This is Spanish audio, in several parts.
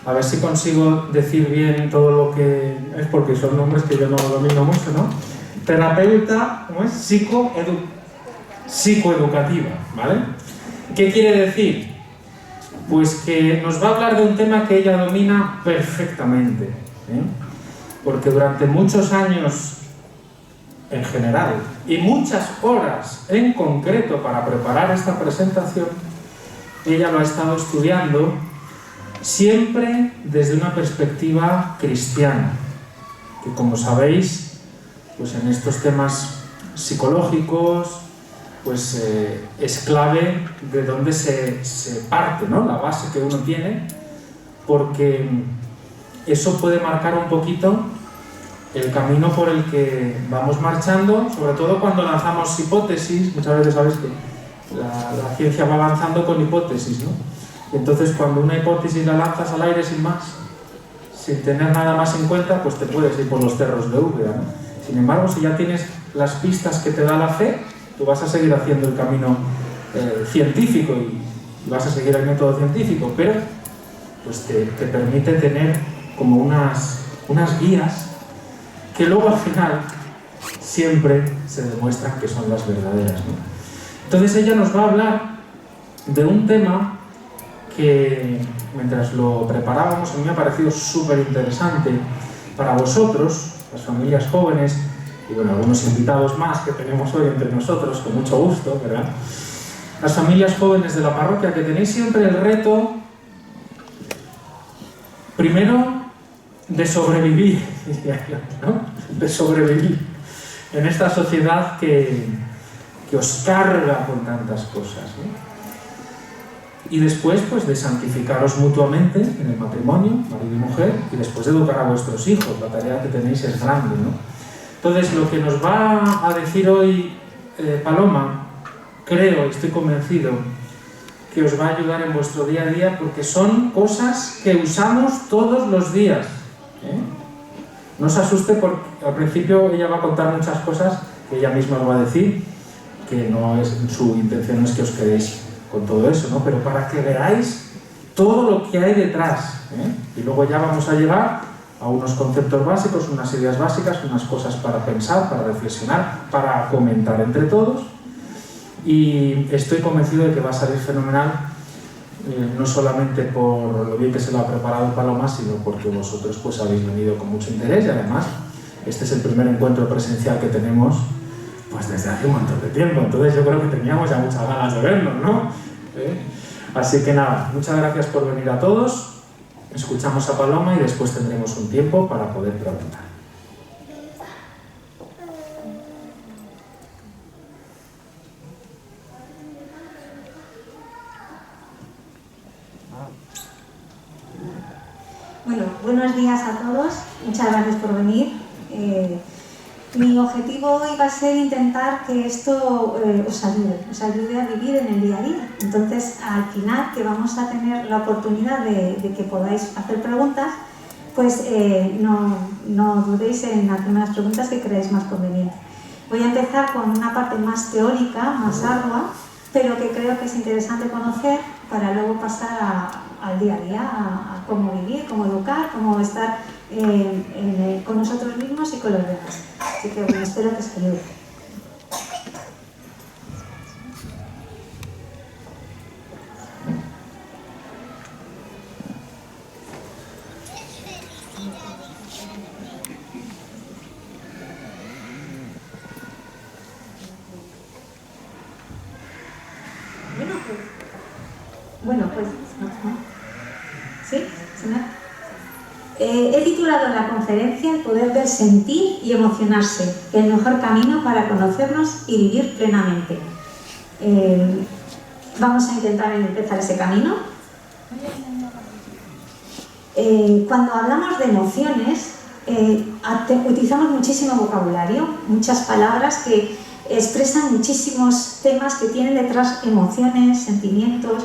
A ver si consigo decir bien todo lo que es, porque son nombres que yo no domino mucho, ¿no? Terapeuta, ¿cómo es? Psicoeducativa, ¿vale? ¿Qué quiere decir? Pues que nos va a hablar de un tema que ella domina perfectamente, ¿eh? Porque durante muchos años en general y muchas horas en concreto para preparar esta presentación, ella lo ha estado estudiando siempre desde una perspectiva cristiana, que como sabéis, pues en estos temas psicológicos, pues es clave de dónde se parte, ¿no? La base que uno tiene, porque eso puede marcar un poquito el camino por el que vamos marchando, sobre todo cuando lanzamos hipótesis. Muchas veces sabéis que la ciencia va avanzando con hipótesis, ¿no? Y entonces cuando una hipótesis la lanzas al aire sin más, sin tener nada más en cuenta, pues te puedes ir por los cerros de Úbeda, ¿no? Sin embargo, si ya tienes las pistas que te da la fe, tú vas a seguir haciendo el camino científico y vas a seguir el método científico, pero pues te permite tener como unas guías que luego al final siempre se demuestran que son las verdaderas, ¿no? Entonces ella nos va a hablar de un tema que mientras lo preparábamos a mí me ha parecido súper interesante para vosotros, las familias jóvenes, y bueno, algunos invitados más que tenemos hoy entre nosotros, con mucho gusto, ¿verdad? Las familias jóvenes de la parroquia, que tenéis siempre el reto, primero, de sobrevivir, ¿no? De sobrevivir en esta sociedad que os carga con tantas cosas, ¿no? Y después, pues, de santificaros mutuamente en el matrimonio, marido y mujer, y después de educar a vuestros hijos. La tarea que tenéis es grande, ¿no? Entonces, lo que nos va a decir hoy Paloma, creo, estoy convencido, que os va a ayudar en vuestro día a día, porque son cosas que usamos todos los días, ¿eh? No os asuste, porque al principio ella va a contar muchas cosas que ella misma os va a decir, que no es su intención, no es que os quedéis con todo eso, ¿no? Pero para que veáis todo lo que hay detrás, ¿eh? Y luego ya vamos a llegar a unos conceptos básicos, unas ideas básicas, unas cosas para pensar, para reflexionar, para comentar entre todos. Y estoy convencido de que va a salir fenomenal, no solamente por lo bien que se lo ha preparado Paloma, sino porque vosotros pues habéis venido con mucho interés, y además este es el primer encuentro presencial que tenemos pues desde hace un montón de tiempo. Entonces yo creo que teníamos ya muchas ganas de vernos, ¿no? Así que nada, muchas gracias por venir a todos. Escuchamos a Paloma y después tendremos un tiempo para poder preguntar. Bueno, buenos días a todos. Muchas gracias por venir. Mi objetivo hoy va a ser intentar que esto os ayude a vivir en el día a día. Entonces, al final, que vamos a tener la oportunidad de que podáis hacer preguntas, pues no dudéis en hacerme las preguntas que creáis más convenientes. Voy a empezar con una parte más teórica, más ardua, pero que creo que es interesante conocer para luego pasar al día a día, a cómo vivir, cómo educar, cómo estar con nosotros mismos y con los demás. Así que bueno, espero que os ayude. Bueno, pues ¿sí? He titulado la conferencia El poder del sentir y emocionarse, el mejor camino para conocernos y vivir plenamente. Vamos a intentar empezar ese camino. Cuando hablamos de emociones, utilizamos muchísimo vocabulario, muchas palabras que expresan muchísimos temas que tienen detrás emociones, sentimientos,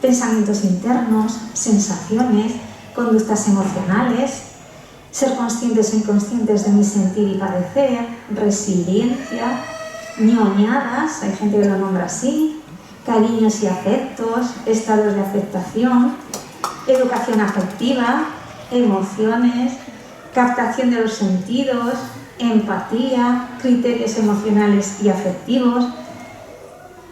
pensamientos internos, sensaciones, conductas emocionales, ser conscientes o inconscientes de mi sentir y padecer, resiliencia, ñoñadas, hay gente que lo nombra así, cariños y afectos, estados de aceptación, educación afectiva, emociones, captación de los sentidos, empatía, criterios emocionales y afectivos,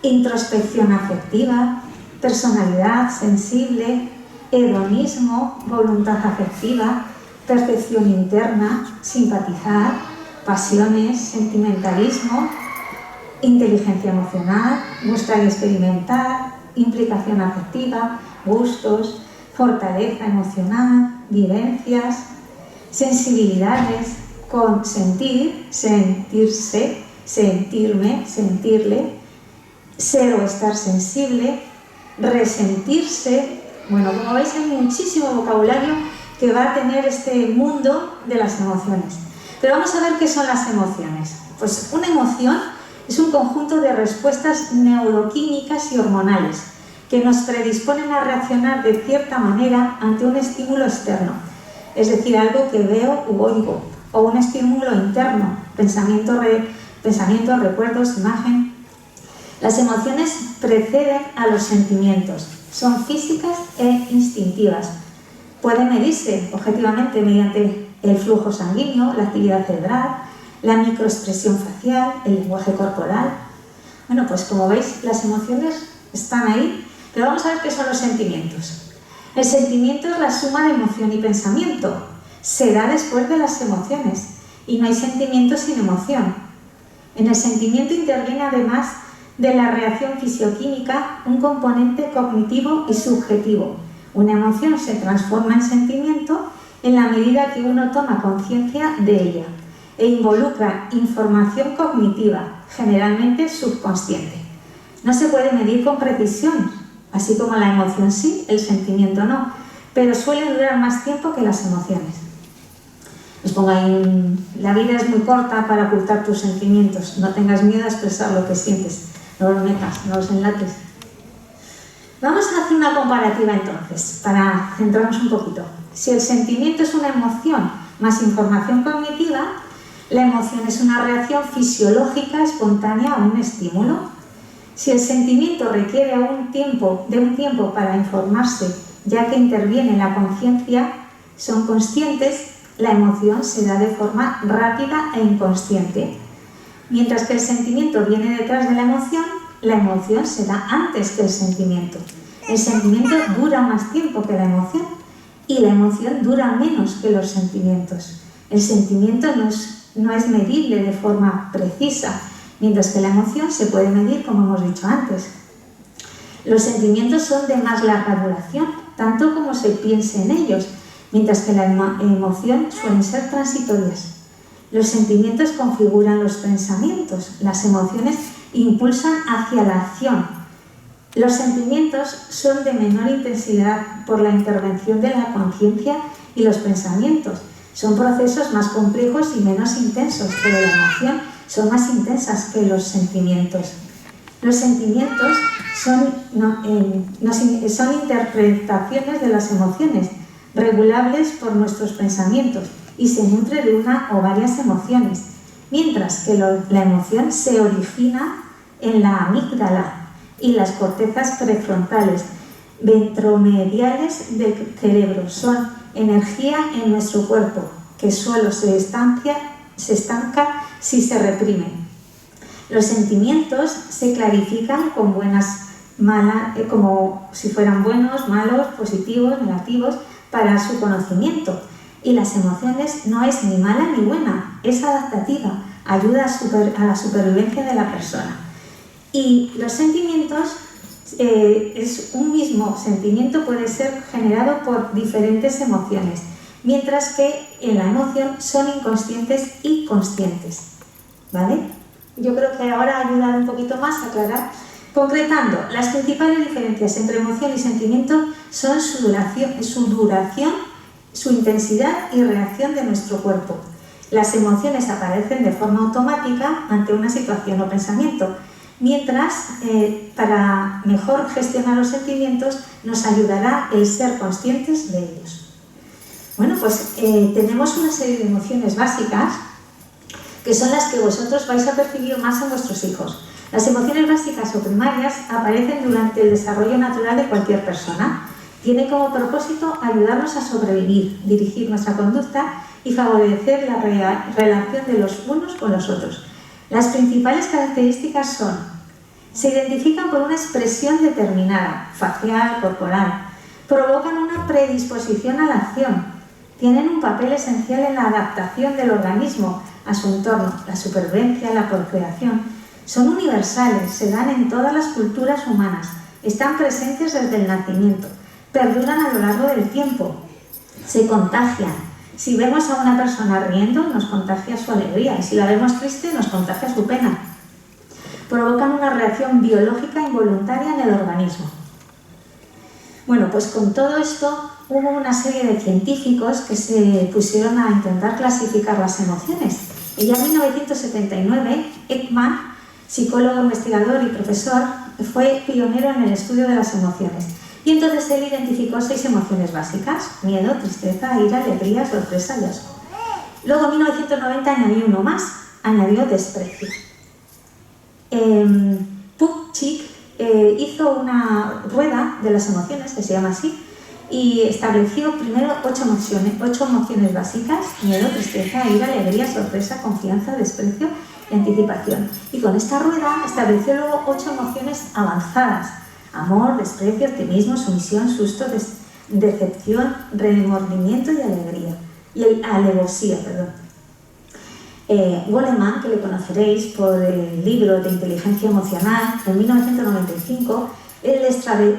introspección afectiva, personalidad sensible, hedonismo, voluntad afectiva, percepción interna, simpatizar, pasiones, sentimentalismo, inteligencia emocional, gustar y experimentar, implicación afectiva, gustos, fortaleza emocional, vivencias, sensibilidades, consentir, sentirse, sentirme, sentirle, ser o estar sensible, resentirse. Bueno, como veis hay muchísimo vocabulario que va a tener este mundo de las emociones. Pero vamos a ver qué son las emociones. Pues una emoción es un conjunto de respuestas neuroquímicas y hormonales que nos predisponen a reaccionar de cierta manera ante un estímulo externo, es decir, algo que veo u oigo, o un estímulo interno, pensamiento, recuerdos, imagen. Las emociones preceden a los sentimientos, son físicas e instintivas. Pueden medirse objetivamente mediante el flujo sanguíneo, la actividad cerebral, la microexpresión facial, el lenguaje corporal. Bueno, pues como veis, las emociones están ahí, pero vamos a ver qué son los sentimientos. El sentimiento es la suma de emoción y pensamiento. Se da después de las emociones y no hay sentimiento sin emoción. En el sentimiento interviene, además de la reacción fisioquímica, un componente cognitivo y subjetivo. Una emoción se transforma en sentimiento en la medida que uno toma conciencia de ella e involucra información cognitiva, generalmente subconsciente. No se puede medir con precisión, así como la emoción sí, el sentimiento no, pero suele durar más tiempo que las emociones. Os pongo ahí, la vida es muy corta para ocultar tus sentimientos, no tengas miedo a expresar lo que sientes, no los metas, no los enlates. Vamos a hacer una comparativa entonces, para centrarnos un poquito. Si el sentimiento es una emoción más información cognitiva, la emoción es una reacción fisiológica espontánea a un estímulo. Si el sentimiento requiere de un tiempo para informarse, ya que interviene la conciencia, son conscientes, la emoción se da de forma rápida e inconsciente. Mientras que el sentimiento viene detrás de la emoción se da antes que el sentimiento. El sentimiento dura más tiempo que la emoción y la emoción dura menos que los sentimientos. El sentimiento no es medible de forma precisa, mientras que la emoción se puede medir, como hemos dicho antes. Los sentimientos son de más larga duración, tanto como se piense en ellos, mientras que la emoción suelen ser transitorias. Los sentimientos configuran los pensamientos, las emociones impulsan hacia la acción. Los sentimientos son de menor intensidad por la intervención de la conciencia y los pensamientos. Son procesos más complejos y menos intensos, pero la emoción son más intensas que los sentimientos. Los sentimientos son interpretaciones de las emociones, regulables por nuestros pensamientos, y se nutre de una o varias emociones, mientras que la emoción se origina en la amígdala y las cortezas prefrontales ventromediales del cerebro. Son energía en nuestro cuerpo, que solo se estanca si se reprime. Los sentimientos se clarifican con como si fueran buenos, malos, positivos, negativos, para su conocimiento. Y las emociones no es ni mala ni buena, es adaptativa, ayuda a la supervivencia de la persona. Y los sentimientos, un mismo sentimiento puede ser generado por diferentes emociones, mientras que en la emoción son inconscientes y conscientes. ¿Vale? Yo creo que ahora ha ayudado un poquito más a aclarar. Concretando, las principales diferencias entre emoción y sentimiento son su duración, su intensidad y reacción de nuestro cuerpo. Las emociones aparecen de forma automática ante una situación o pensamiento, mientras para mejor gestionar los sentimientos nos ayudará el ser conscientes de ellos. Bueno, pues tenemos una serie de emociones básicas que son las que vosotros vais a percibir más en vuestros hijos. Las emociones básicas o primarias aparecen durante el desarrollo natural de cualquier persona. Tiene como propósito ayudarnos a sobrevivir, dirigir nuestra conducta y favorecer la relación de los unos con los otros. Las principales características son: se identifican por una expresión determinada, facial, corporal, provocan una predisposición a la acción, tienen un papel esencial en la adaptación del organismo a su entorno, la supervivencia, la procreación, son universales, se dan en todas las culturas humanas, están presentes desde el nacimiento, perduran a lo largo del tiempo, se contagian. Si vemos a una persona riendo, nos contagia su alegría, y si la vemos triste, nos contagia su pena. Provocan una reacción biológica involuntaria en el organismo. Bueno, pues con todo esto hubo una serie de científicos que se pusieron a intentar clasificar las emociones. Y ya en 1979, Ekman, psicólogo, investigador y profesor, fue pionero en el estudio de las emociones. Y entonces él identificó 6 emociones básicas: miedo, tristeza, ira, alegría, sorpresa y asco. Luego en 1990 añadió uno más, añadió desprecio. Pupchik hizo una rueda de las emociones, que se llama así, y estableció primero 8 emociones básicas: miedo, tristeza, ira, alegría, sorpresa, confianza, desprecio y anticipación. Y con esta rueda estableció luego 8 emociones avanzadas: amor, desprecio, optimismo, sumisión, susto, decepción, remordimiento y alegría. Y alevosía, perdón. Goleman, que le conoceréis por el libro de inteligencia emocional, en 1995, él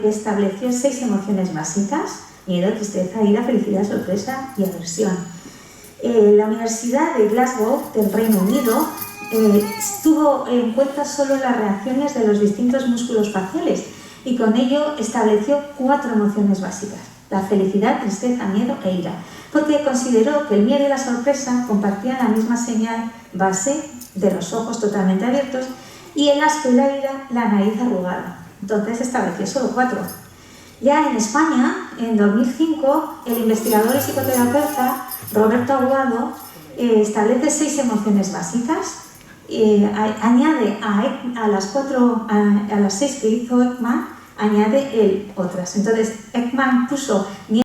estableció 6 emociones básicas: miedo, tristeza, ira, felicidad, sorpresa y aversión. La Universidad de Glasgow, del Reino Unido, tuvo en cuenta solo las reacciones de los distintos músculos faciales y con ello estableció 4 emociones básicas: la felicidad, tristeza, miedo e ira, porque consideró que el miedo y la sorpresa compartían la misma señal base de los ojos totalmente abiertos y el asco y la ira la nariz arrugada. Entonces estableció solo 4. Ya en España, en 2005, el investigador y psicoterapeuta Roberto Aguado establece 6 emociones básicas. Añade a las 6 que hizo Ekman, añade él otras. Entonces Ekman puso miedo,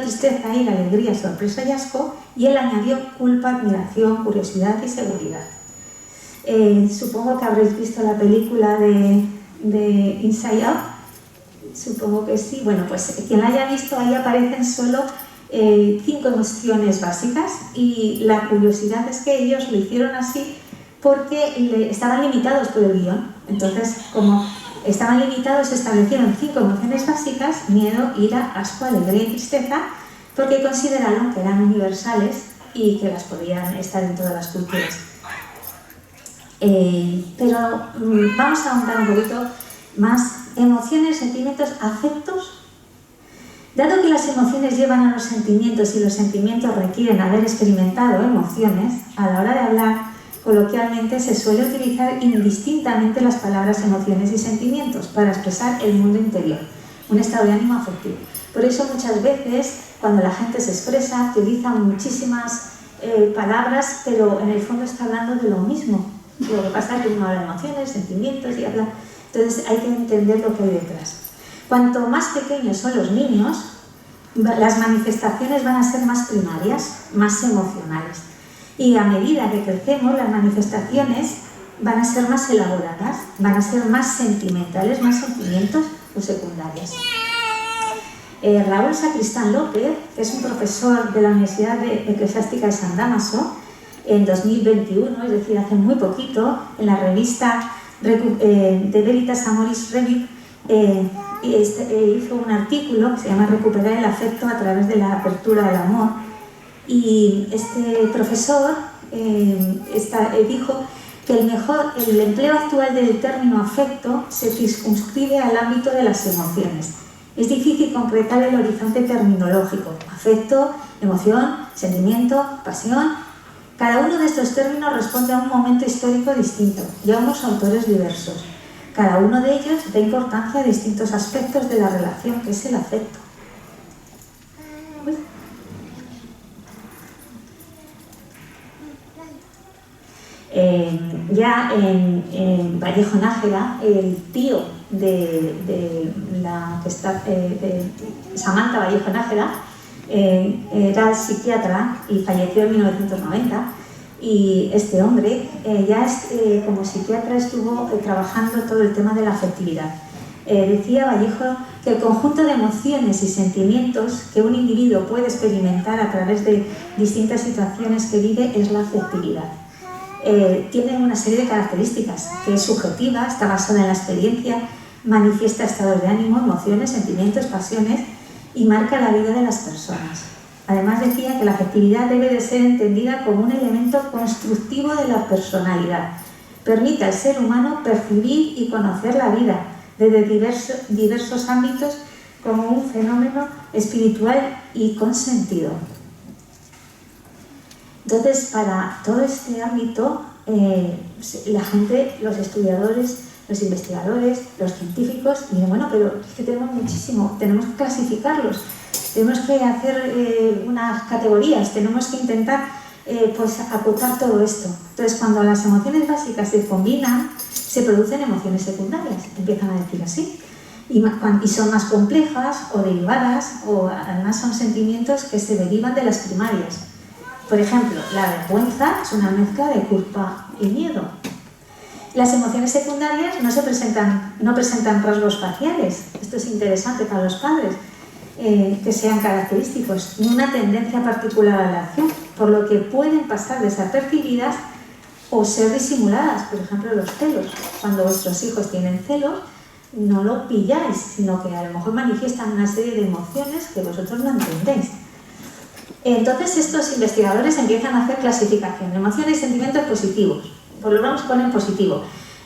tristeza, ira, alegría, sorpresa y asco, y él añadió culpa, admiración, curiosidad y seguridad. Supongo que habréis visto la película de Inside Out. Supongo que sí. Bueno, pues quien la haya visto, ahí aparecen solo 5 emociones básicas, y la curiosidad es que ellos lo hicieron así porque estaban limitados por el guión. Entonces, como estaban limitados, se establecieron 5 emociones básicas: miedo, ira, asco, alegría y tristeza, porque consideraron que eran universales y que las podían estar en todas las culturas. Pero vamos a ahondar un poquito más. Emociones, sentimientos, afectos. Dado que las emociones llevan a los sentimientos y los sentimientos requieren haber experimentado emociones, a la hora de hablar coloquialmente se suele utilizar indistintamente las palabras emociones y sentimientos para expresar el mundo interior, un estado de ánimo afectivo. Por eso muchas veces cuando la gente se expresa utiliza muchísimas palabras, pero en el fondo está hablando de lo mismo. Lo que pasa es que uno habla de emociones, sentimientos y habla... Entonces hay que entender lo que hay detrás. Cuanto más pequeños son los niños, las manifestaciones van a ser más primarias, más emocionales. Y a medida que crecemos, las manifestaciones van a ser más elaboradas, van a ser más sentimentales, más sentimientos o secundarias. Raúl Sacristán López, que es un profesor de la Universidad Eclesiástica de San Dámaso, en 2021, es decir, hace muy poquito, en la revista de Veritas Amoris Review, hizo un artículo que se llama Recuperar el afecto a través de la apertura del amor, y este profesor dijo que el empleo actual del término afecto se circunscribe al ámbito de las emociones. Es difícil concretar el horizonte terminológico: afecto, emoción, sentimiento, pasión. Cada uno de estos términos responde a un momento histórico distinto y a unos autores diversos. Cada uno de ellos da importancia a distintos aspectos de la relación, que es el afecto. Ya en Vallejo Nájera, el tío de Samantha Vallejo Nájera era psiquiatra y falleció en 1990. Y este hombre como psiquiatra estuvo trabajando todo el tema de la afectividad. Decía Vallejo que el conjunto de emociones y sentimientos que un individuo puede experimentar a través de distintas situaciones que vive es la afectividad. Tiene una serie de características, que es subjetiva, está basada en la experiencia, manifiesta estados de ánimo, emociones, sentimientos, pasiones y marca la vida de las personas. Además decía que la afectividad debe de ser entendida como un elemento constructivo de la personalidad. Permite al ser humano percibir y conocer la vida desde diversos ámbitos como un fenómeno espiritual y con sentido. Entonces, para todo este ámbito, la gente, los estudiadores, los investigadores, los científicos, dicen, bueno, pero es que tenemos muchísimo, tenemos que clasificarlos, tenemos que hacer unas categorías, tenemos que intentar acotar todo esto. Entonces, cuando las emociones básicas se combinan, se producen emociones secundarias, empiezan a decir así, y son más complejas o derivadas, o además son sentimientos que se derivan de las primarias. Por ejemplo, la vergüenza es una mezcla de culpa y miedo. Las emociones secundarias no presentan rasgos faciales, esto es interesante para los padres, que sean característicos, ni una tendencia particular a la acción, por lo que pueden pasar desapercibidas o ser disimuladas. Por ejemplo, los celos. Cuando vuestros hijos tienen celos, no lo pilláis, sino que a lo mejor manifiestan una serie de emociones que vosotros no entendéis. Entonces estos investigadores empiezan a hacer clasificación de emociones y sentimientos positivos. Pues lo vamos a poner en positivo.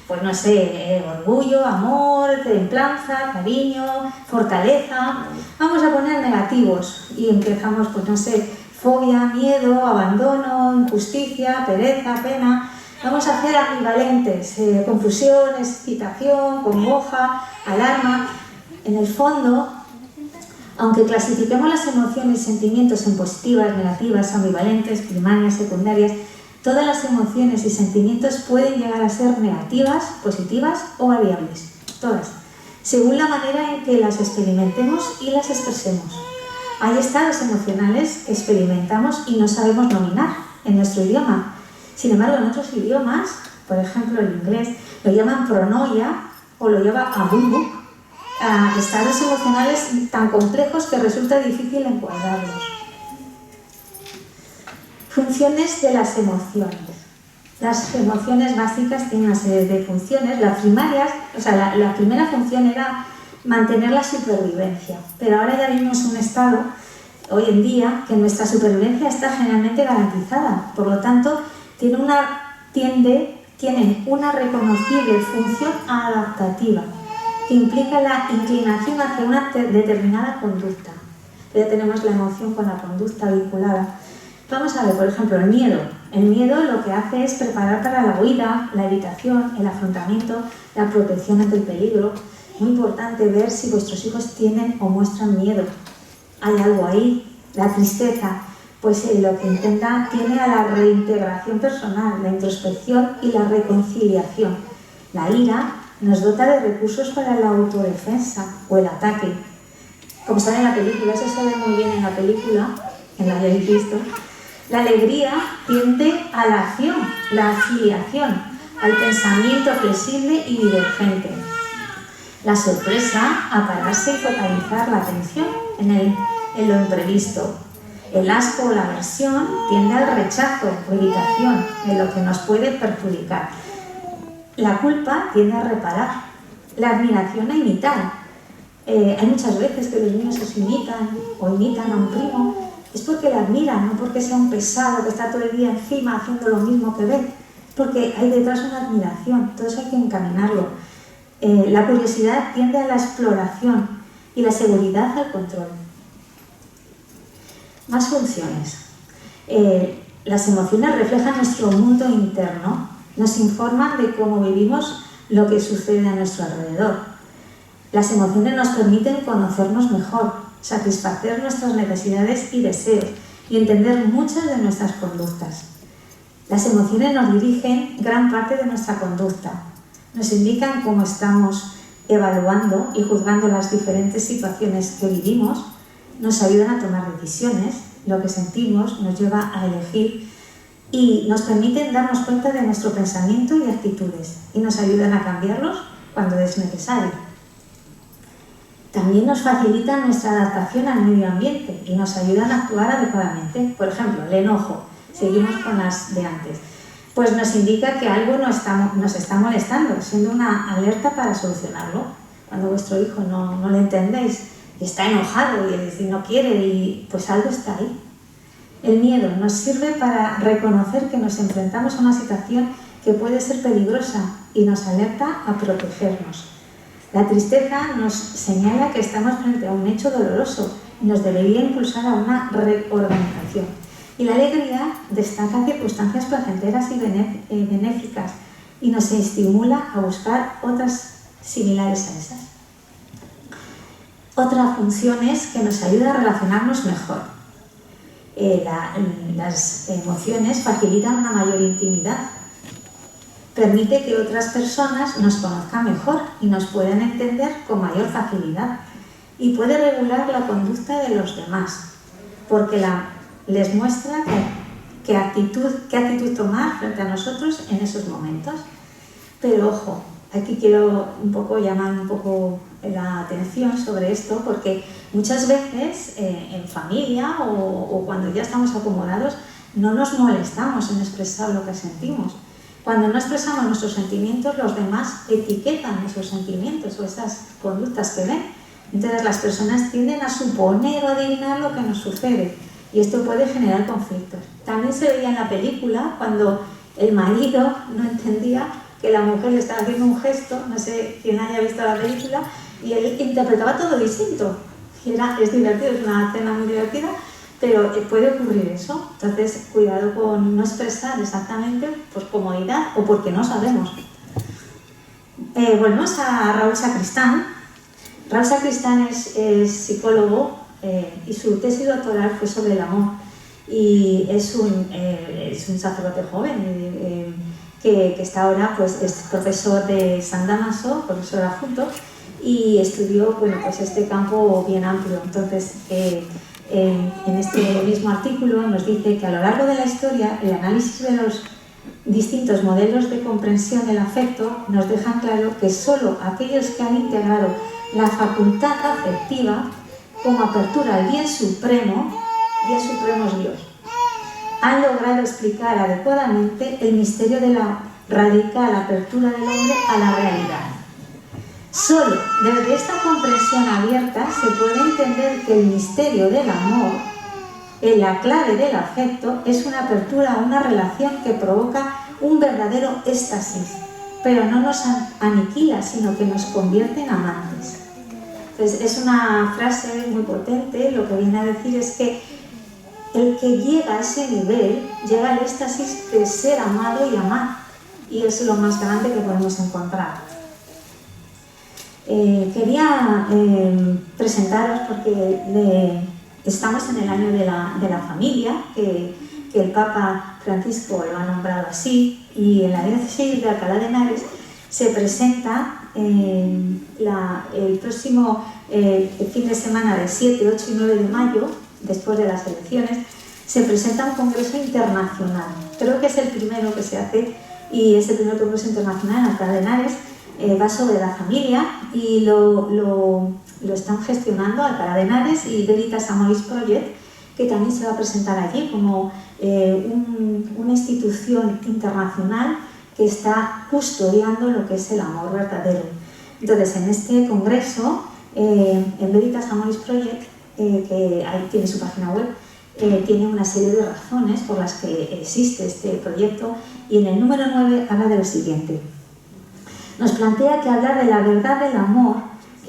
Pues no sé, orgullo, amor, templanza, cariño, fortaleza. Vamos a poner negativos y empezamos, pues no sé, fobia, miedo, abandono, injusticia, pereza, pena. Vamos a hacer ambivalentes, confusión, excitación, congoja, alarma. En el fondo, aunque clasifiquemos las emociones y sentimientos en positivas, negativas, ambivalentes, primarias, secundarias, todas las emociones y sentimientos pueden llegar a ser negativas, positivas o variables, todas, según la manera en que las experimentemos y las expresemos. Hay estados emocionales que experimentamos y no sabemos nominar en nuestro idioma. Sin embargo, en otros idiomas, por ejemplo el inglés, lo llaman pronoia o lo llama abubuk, estados emocionales tan complejos que resulta difícil encuadrarlos. Funciones de las emociones. Las emociones básicas tienen una serie de funciones. Las primarias, la primera función era mantener la supervivencia, pero ahora ya vivimos un estado, hoy en día, que nuestra supervivencia está generalmente garantizada. Por lo tanto, tienen una reconocible función adaptativa, que implica la inclinación hacia una determinada conducta. Ya tenemos la emoción con la conducta vinculada. Vamos a ver, por ejemplo, el miedo. El miedo lo que hace es preparar para la huida, la evitación, el afrontamiento, la protección ante el peligro. Muy importante ver si vuestros hijos tienen o muestran miedo. Hay algo ahí. La tristeza, pues lo que intenta tiene a la reintegración personal, la introspección y la reconciliación. La ira nos dota de recursos para la autodefensa o el ataque. Como sale en la película, eso se ve muy bien en la película, en la habéis visto. La alegría tiende a la acción, la afiliación, al pensamiento flexible y divergente. La sorpresa a pararse y focalizar la atención en lo imprevisto. El asco o la aversión tiende al rechazo o evitación de lo que nos puede perjudicar. La culpa tiende a reparar. La admiración a imitar. Hay muchas veces que los niños os imitan o imitan a un primo. Es porque le admiran, no porque sea un pesado que está todo el día encima haciendo lo mismo que ve. Porque hay detrás una admiración. Todo eso hay que encaminarlo. La curiosidad tiende a la exploración y la seguridad al control. Más funciones. Las emociones reflejan nuestro mundo interno, nos informan de cómo vivimos lo que sucede a nuestro alrededor. Las emociones nos permiten conocernos mejor, satisfacer nuestras necesidades y deseos y entender muchas de nuestras conductas. Las emociones nos dirigen gran parte de nuestra conducta, nos indican cómo estamos evaluando y juzgando las diferentes situaciones que vivimos, nos ayudan a tomar decisiones, lo que sentimos nos lleva a elegir y nos permiten darnos cuenta de nuestro pensamiento y actitudes y nos ayudan a cambiarlos cuando es necesario. También nos facilitan nuestra adaptación al medio ambiente y nos ayudan a actuar adecuadamente. Por ejemplo, el enojo, seguimos con las de antes, pues nos indica que algo nos está molestando, siendo una alerta para solucionarlo. Cuando vuestro hijo no le entendéis y está enojado y no quiere, pues algo está ahí. El miedo nos sirve para reconocer que nos enfrentamos a una situación que puede ser peligrosa y nos alerta a protegernos. La tristeza nos señala que estamos frente a un hecho doloroso y nos debería impulsar a una reorganización. Y la alegría destaca circunstancias placenteras y benéficas y nos estimula a buscar otras similares a esas. Otra función es que nos ayuda a relacionarnos mejor. Las emociones facilitan una mayor intimidad. Permite que otras personas nos conozcan mejor y nos puedan entender con mayor facilidad. Y puede regular la conducta de los demás, porque les muestra qué actitud tomar frente a nosotros en esos momentos. Pero ojo, aquí quiero llamar un poco la atención sobre esto, porque muchas veces en familia o cuando ya estamos acomodados no nos molestamos en expresar lo que sentimos. Cuando no expresamos nuestros sentimientos, los demás etiquetan esos sentimientos o esas conductas que ven. Entonces las personas tienden a suponer o adivinar lo que nos sucede y esto puede generar conflictos. También se veía en la película cuando el marido no entendía que la mujer le estaba haciendo un gesto, no sé quién haya visto la película, y él interpretaba todo distinto. Y es divertido, es una escena muy divertida, pero puede ocurrir eso. Entonces, cuidado con no expresar exactamente por comodidad o porque no sabemos. Volvemos a Raúl Sacristán. Raúl Sacristán es psicólogo y su tesis doctoral fue sobre el amor. Y es un sacerdote joven que está ahora, pues, es profesor de San Dámaso, profesor adjunto, y estudió este campo bien amplio. Entonces, en este mismo artículo nos dice que a lo largo de la historia el análisis de los distintos modelos de comprensión del afecto nos dejan claro que solo aquellos que han integrado la facultad afectiva como apertura al bien supremo es Dios, han logrado explicar adecuadamente el misterio de la radical apertura del hombre a la realidad. Solo desde esta comprensión abierta se puede entender que el misterio del amor, en la clave del afecto, es una apertura a una relación que provoca un verdadero éxtasis, pero no nos aniquila, sino que nos convierte en amantes. Entonces, es una frase muy potente. Lo que viene a decir es que el que llega a ese nivel llega al éxtasis de ser amado y amar, y es lo más grande que podemos encontrar. Quería presentaros, porque estamos en el año de la familia, que el Papa Francisco lo ha nombrado así, y en la diócesis de Alcalá de Henares se presenta el próximo fin de semana del 7, 8 y 9 de mayo, después de las elecciones, se presenta un congreso internacional. Creo que es el primero que se hace y es el primer congreso internacional en Alcalá de Henares. Va sobre la familia y lo están gestionando Alcalá de Henares y Veritas Amoris Project, que también se va a presentar allí como una institución internacional que está custodiando lo que es el amor verdadero. Entonces, en este congreso, en Veritas Amoris Project, que ahí tiene su página web, tiene una serie de razones por las que existe este proyecto, y en el número 9 habla de lo siguiente. Nos plantea que hablar de la verdad del amor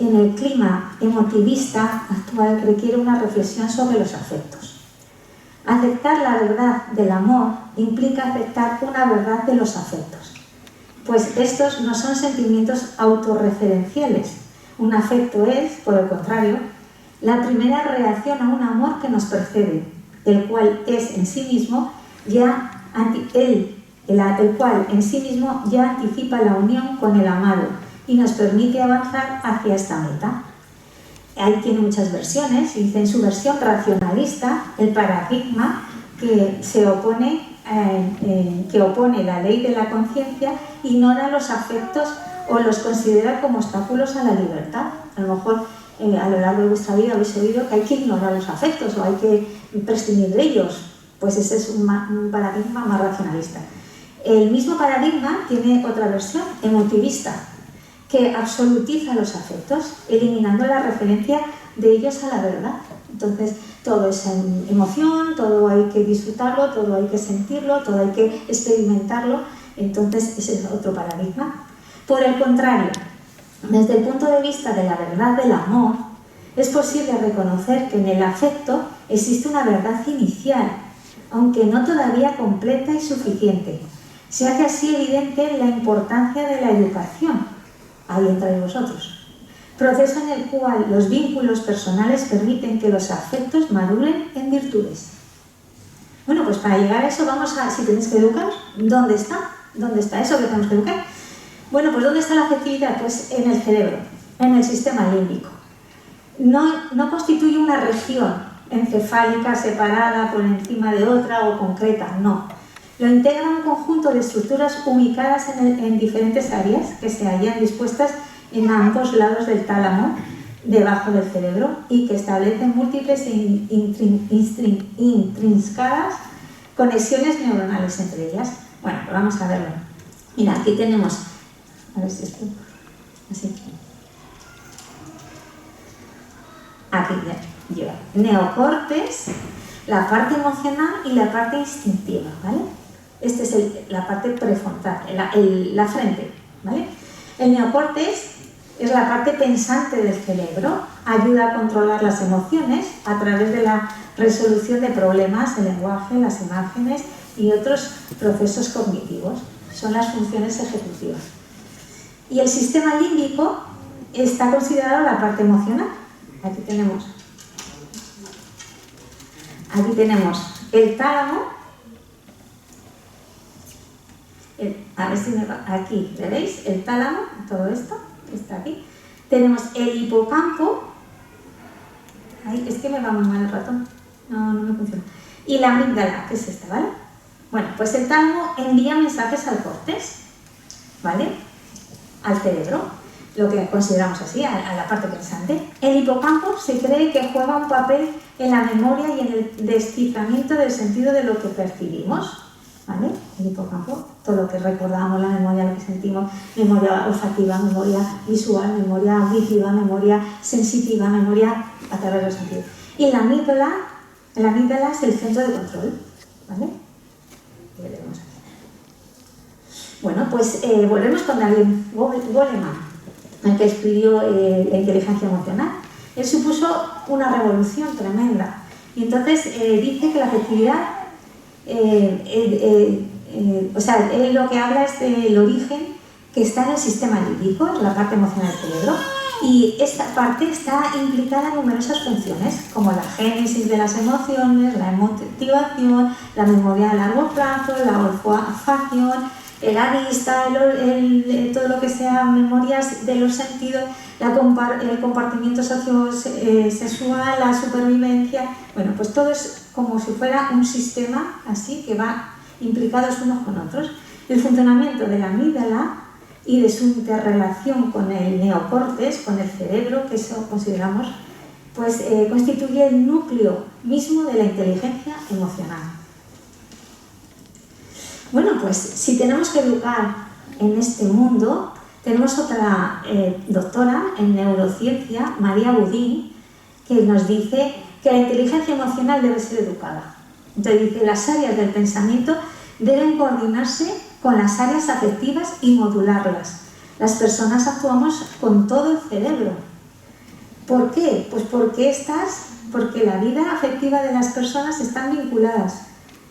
en el clima emotivista actual requiere una reflexión sobre los afectos. Aceptar la verdad del amor implica aceptar una verdad de los afectos, pues estos no son sentimientos autorreferenciales. Un afecto es, por el contrario, la primera reacción a un amor que nos precede, el cual es en sí mismo ya el cual en sí mismo ya anticipa la unión con el amado y nos permite avanzar hacia esta meta. Ahí tiene muchas versiones, y dice en su versión racionalista, el paradigma que opone la ley de la conciencia ignora los afectos o los considera como obstáculos a la libertad. A lo mejor a lo largo de vuestra vida habéis oído que hay que ignorar los afectos o hay que prescindir de ellos. Pues ese es un paradigma más racionalista. El mismo paradigma tiene otra versión, emotivista, que absolutiza los afectos, eliminando la referencia de ellos a la verdad. Entonces, todo es emoción, todo hay que disfrutarlo, todo hay que sentirlo, todo hay que experimentarlo. Entonces, ese es otro paradigma. Por el contrario, desde el punto de vista de la verdad del amor, es posible reconocer que en el afecto existe una verdad inicial, aunque no todavía completa y suficiente. Se hace así evidente la importancia de la educación. Ahí entráis vosotros. Proceso en el cual los vínculos personales permiten que los afectos maduren en virtudes. Bueno, pues para llegar a eso vamos a, si tenéis que educar, ¿dónde está? ¿Dónde está eso que tenemos que educar? Bueno, pues ¿dónde está la afectividad? Pues en el cerebro, en el sistema límbico. No constituye una región encefálica separada por encima de otra o concreta, no. Lo integra un conjunto de estructuras ubicadas en diferentes áreas que se hallan dispuestas en ambos lados del tálamo, debajo del cerebro, y que establecen múltiples e intrincadas conexiones neuronales entre ellas. Bueno, pues vamos a verlo. Mira, aquí tenemos, a ver si esto, así. Aquí lleva neocortes, la parte emocional y la parte instintiva, ¿vale? Esta es la parte prefrontal, la frente, ¿vale? El neocortes es la parte pensante del cerebro, ayuda a controlar las emociones a través de la resolución de problemas, el lenguaje, las imágenes y otros procesos cognitivos. Son las funciones ejecutivas. Y el sistema límbico está considerado la parte emocional. Aquí tenemos el tálamo. A ver si me va. Aquí, ¿veis? El tálamo, todo esto que está aquí. Tenemos el hipocampo. Ay, es que me va muy mal el ratón. No me funciona. Y la amígdala, que es esta, ¿vale? Bueno, pues el tálamo envía mensajes al córtex, ¿vale? Al cerebro, lo que consideramos así, a la parte pensante. El hipocampo se cree que juega un papel en la memoria y en el desciframiento del sentido de lo que percibimos, ¿vale? El hipocampo, todo lo que recordamos, la memoria, lo que sentimos, memoria olfativa, memoria visual, memoria auditiva, memoria sensitiva, memoria a través de los sentidos. Y la amígdala es el centro de control, ¿vale? Bueno, pues volvemos con Daniel Goleman, el que escribió la inteligencia emocional. Él supuso una revolución tremenda. Y entonces dice que la afectividad, o sea, él lo que habla es del origen que está en el sistema límbico, es la parte emocional del cerebro, y esta parte está implicada en numerosas funciones, como la génesis de las emociones, la motivación, la memoria a largo plazo, la olfacción, la vista, todo lo que sea memorias de los sentidos, el compartimiento sociosexual, la supervivencia. Bueno, pues todo es como si fuera un sistema así que va implicados unos con otros. El funcionamiento de la amígdala y de su interrelación con el neocortes, con el cerebro, que eso consideramos, pues constituye el núcleo mismo de la inteligencia emocional. Bueno, pues si tenemos que educar en este mundo, tenemos otra doctora en neurociencia, María Budín, que nos dice que la inteligencia emocional debe ser educada. Entonces dice, las áreas del pensamiento deben coordinarse con las áreas afectivas y modularlas. Las personas actuamos con todo el cerebro. ¿Por qué? Pues porque la vida afectiva de las personas están vinculadas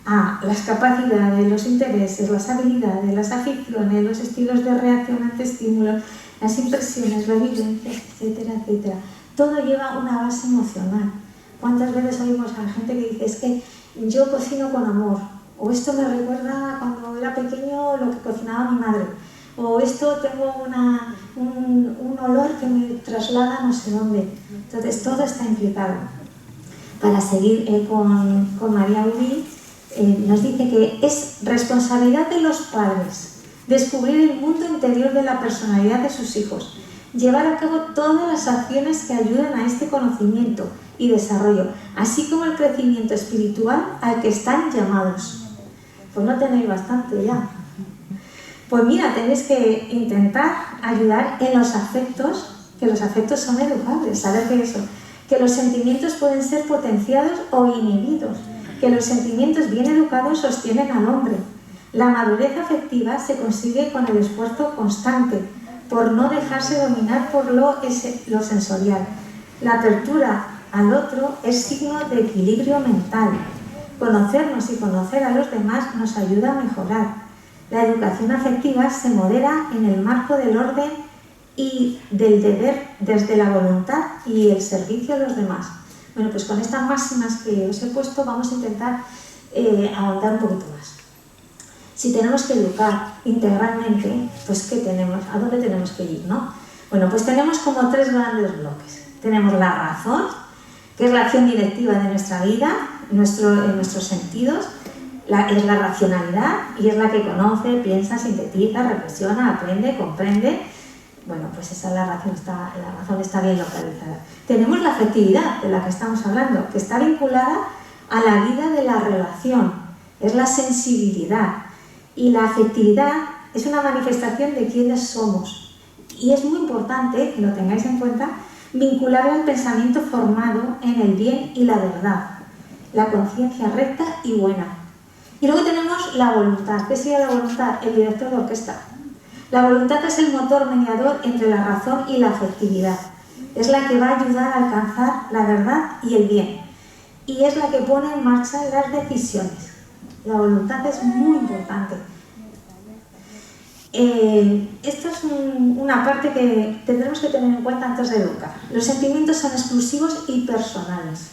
a las capacidades, los intereses, las habilidades, las aficiones, los estilos de reacción ante estímulos, las impresiones, las vivencias, etcétera, etcétera. Todo lleva una base emocional. ¿Cuántas veces oímos a la gente que dice, es que yo cocino con amor? o esto me recuerda cuando era pequeño lo que cocinaba mi madre, o esto tengo un olor que me traslada no sé dónde. Entonces todo está implicado. Para seguir con María Uri, nos dice que es responsabilidad de los padres descubrir el mundo interior de la personalidad de sus hijos, llevar a cabo todas las acciones que ayuden a este conocimiento y desarrollo, así como el crecimiento espiritual al que están llamados. Pues no tenéis bastante ya. Pues mira, tenéis que intentar ayudar en los afectos, que los afectos son educables, saber que eso, que los sentimientos pueden ser potenciados o inhibidos, que los sentimientos bien educados sostienen al hombre. La madurez afectiva se consigue con el esfuerzo constante, por no dejarse dominar por lo sensorial. La apertura al otro es signo de equilibrio mental. Conocernos y conocer a los demás nos ayuda a mejorar. La educación afectiva se modera en el marco del orden y del deber desde la voluntad y el servicio a los demás. Bueno, pues con estas máximas que os he puesto vamos a intentar ahondar un poquito más. Si tenemos que educar integralmente, pues ¿qué tenemos? ¿A dónde tenemos que ir, no? Bueno, pues tenemos como 3 grandes bloques. Tenemos la razón, que es la acción directiva de nuestra vida, en nuestros sentidos. Es la racionalidad y es la que conoce, piensa, sintetiza, reflexiona, aprende, comprende. Bueno, pues esa la razón está bien localizada. Tenemos la afectividad, de la que estamos hablando, que está vinculada a la vida de la relación. Es la sensibilidad. Y la afectividad es una manifestación de quiénes somos. Y es muy importante, que lo tengáis en cuenta, vincularla al pensamiento formado en el bien y la verdad, la conciencia recta y buena. Y luego tenemos la voluntad. ¿Qué sería la voluntad? El director de orquesta. La voluntad es el motor mediador entre la razón y la afectividad. Es la que va a ayudar a alcanzar la verdad y el bien. Y es la que pone en marcha las decisiones. La voluntad es muy importante. Esto es una parte que tendremos que tener en cuenta antes de educar. Los sentimientos son exclusivos y personales.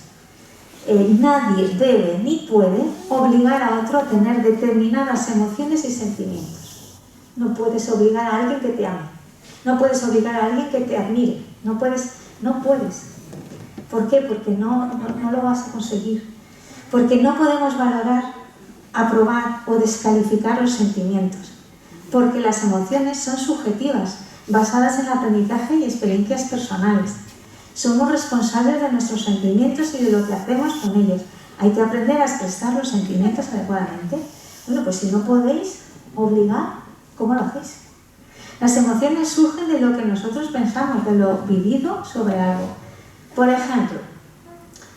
Nadie debe ni puede obligar a otro a tener determinadas emociones y sentimientos. No puedes obligar a alguien que te ame. No puedes obligar a alguien que te admire. No puedes. ¿Por qué? Porque no lo vas a conseguir. Porque no podemos valorar, aprobar o descalificar los sentimientos. Porque las emociones son subjetivas, basadas en el aprendizaje y experiencias personales. Somos responsables de nuestros sentimientos y de lo que hacemos con ellos. Hay que aprender a expresar los sentimientos adecuadamente. Bueno, pues si no podéis obligar, ¿cómo lo hacéis? Las emociones surgen de lo que nosotros pensamos, de lo vivido sobre algo. Por ejemplo,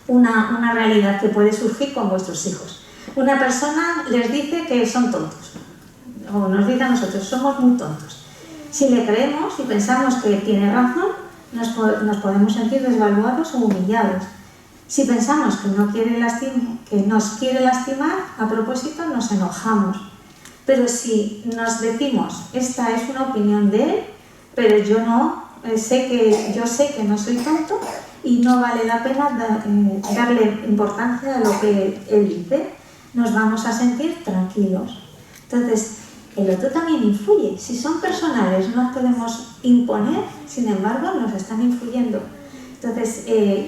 una realidad que puede surgir con vuestros hijos. Una persona les dice que son tontos, o nos dice a nosotros, somos muy tontos. Si le creemos y pensamos que tiene razón, nos podemos sentir desvaluados o humillados. Si pensamos que nos quiere lastimar, a propósito nos enojamos. Pero si nos decimos, esta es una opinión de él, pero yo sé que no soy tonto y no vale la pena darle importancia a lo que él dice, nos vamos a sentir tranquilos. Entonces, el otro también influye. Si son personales, no las podemos imponer, sin embargo, nos están influyendo. Entonces,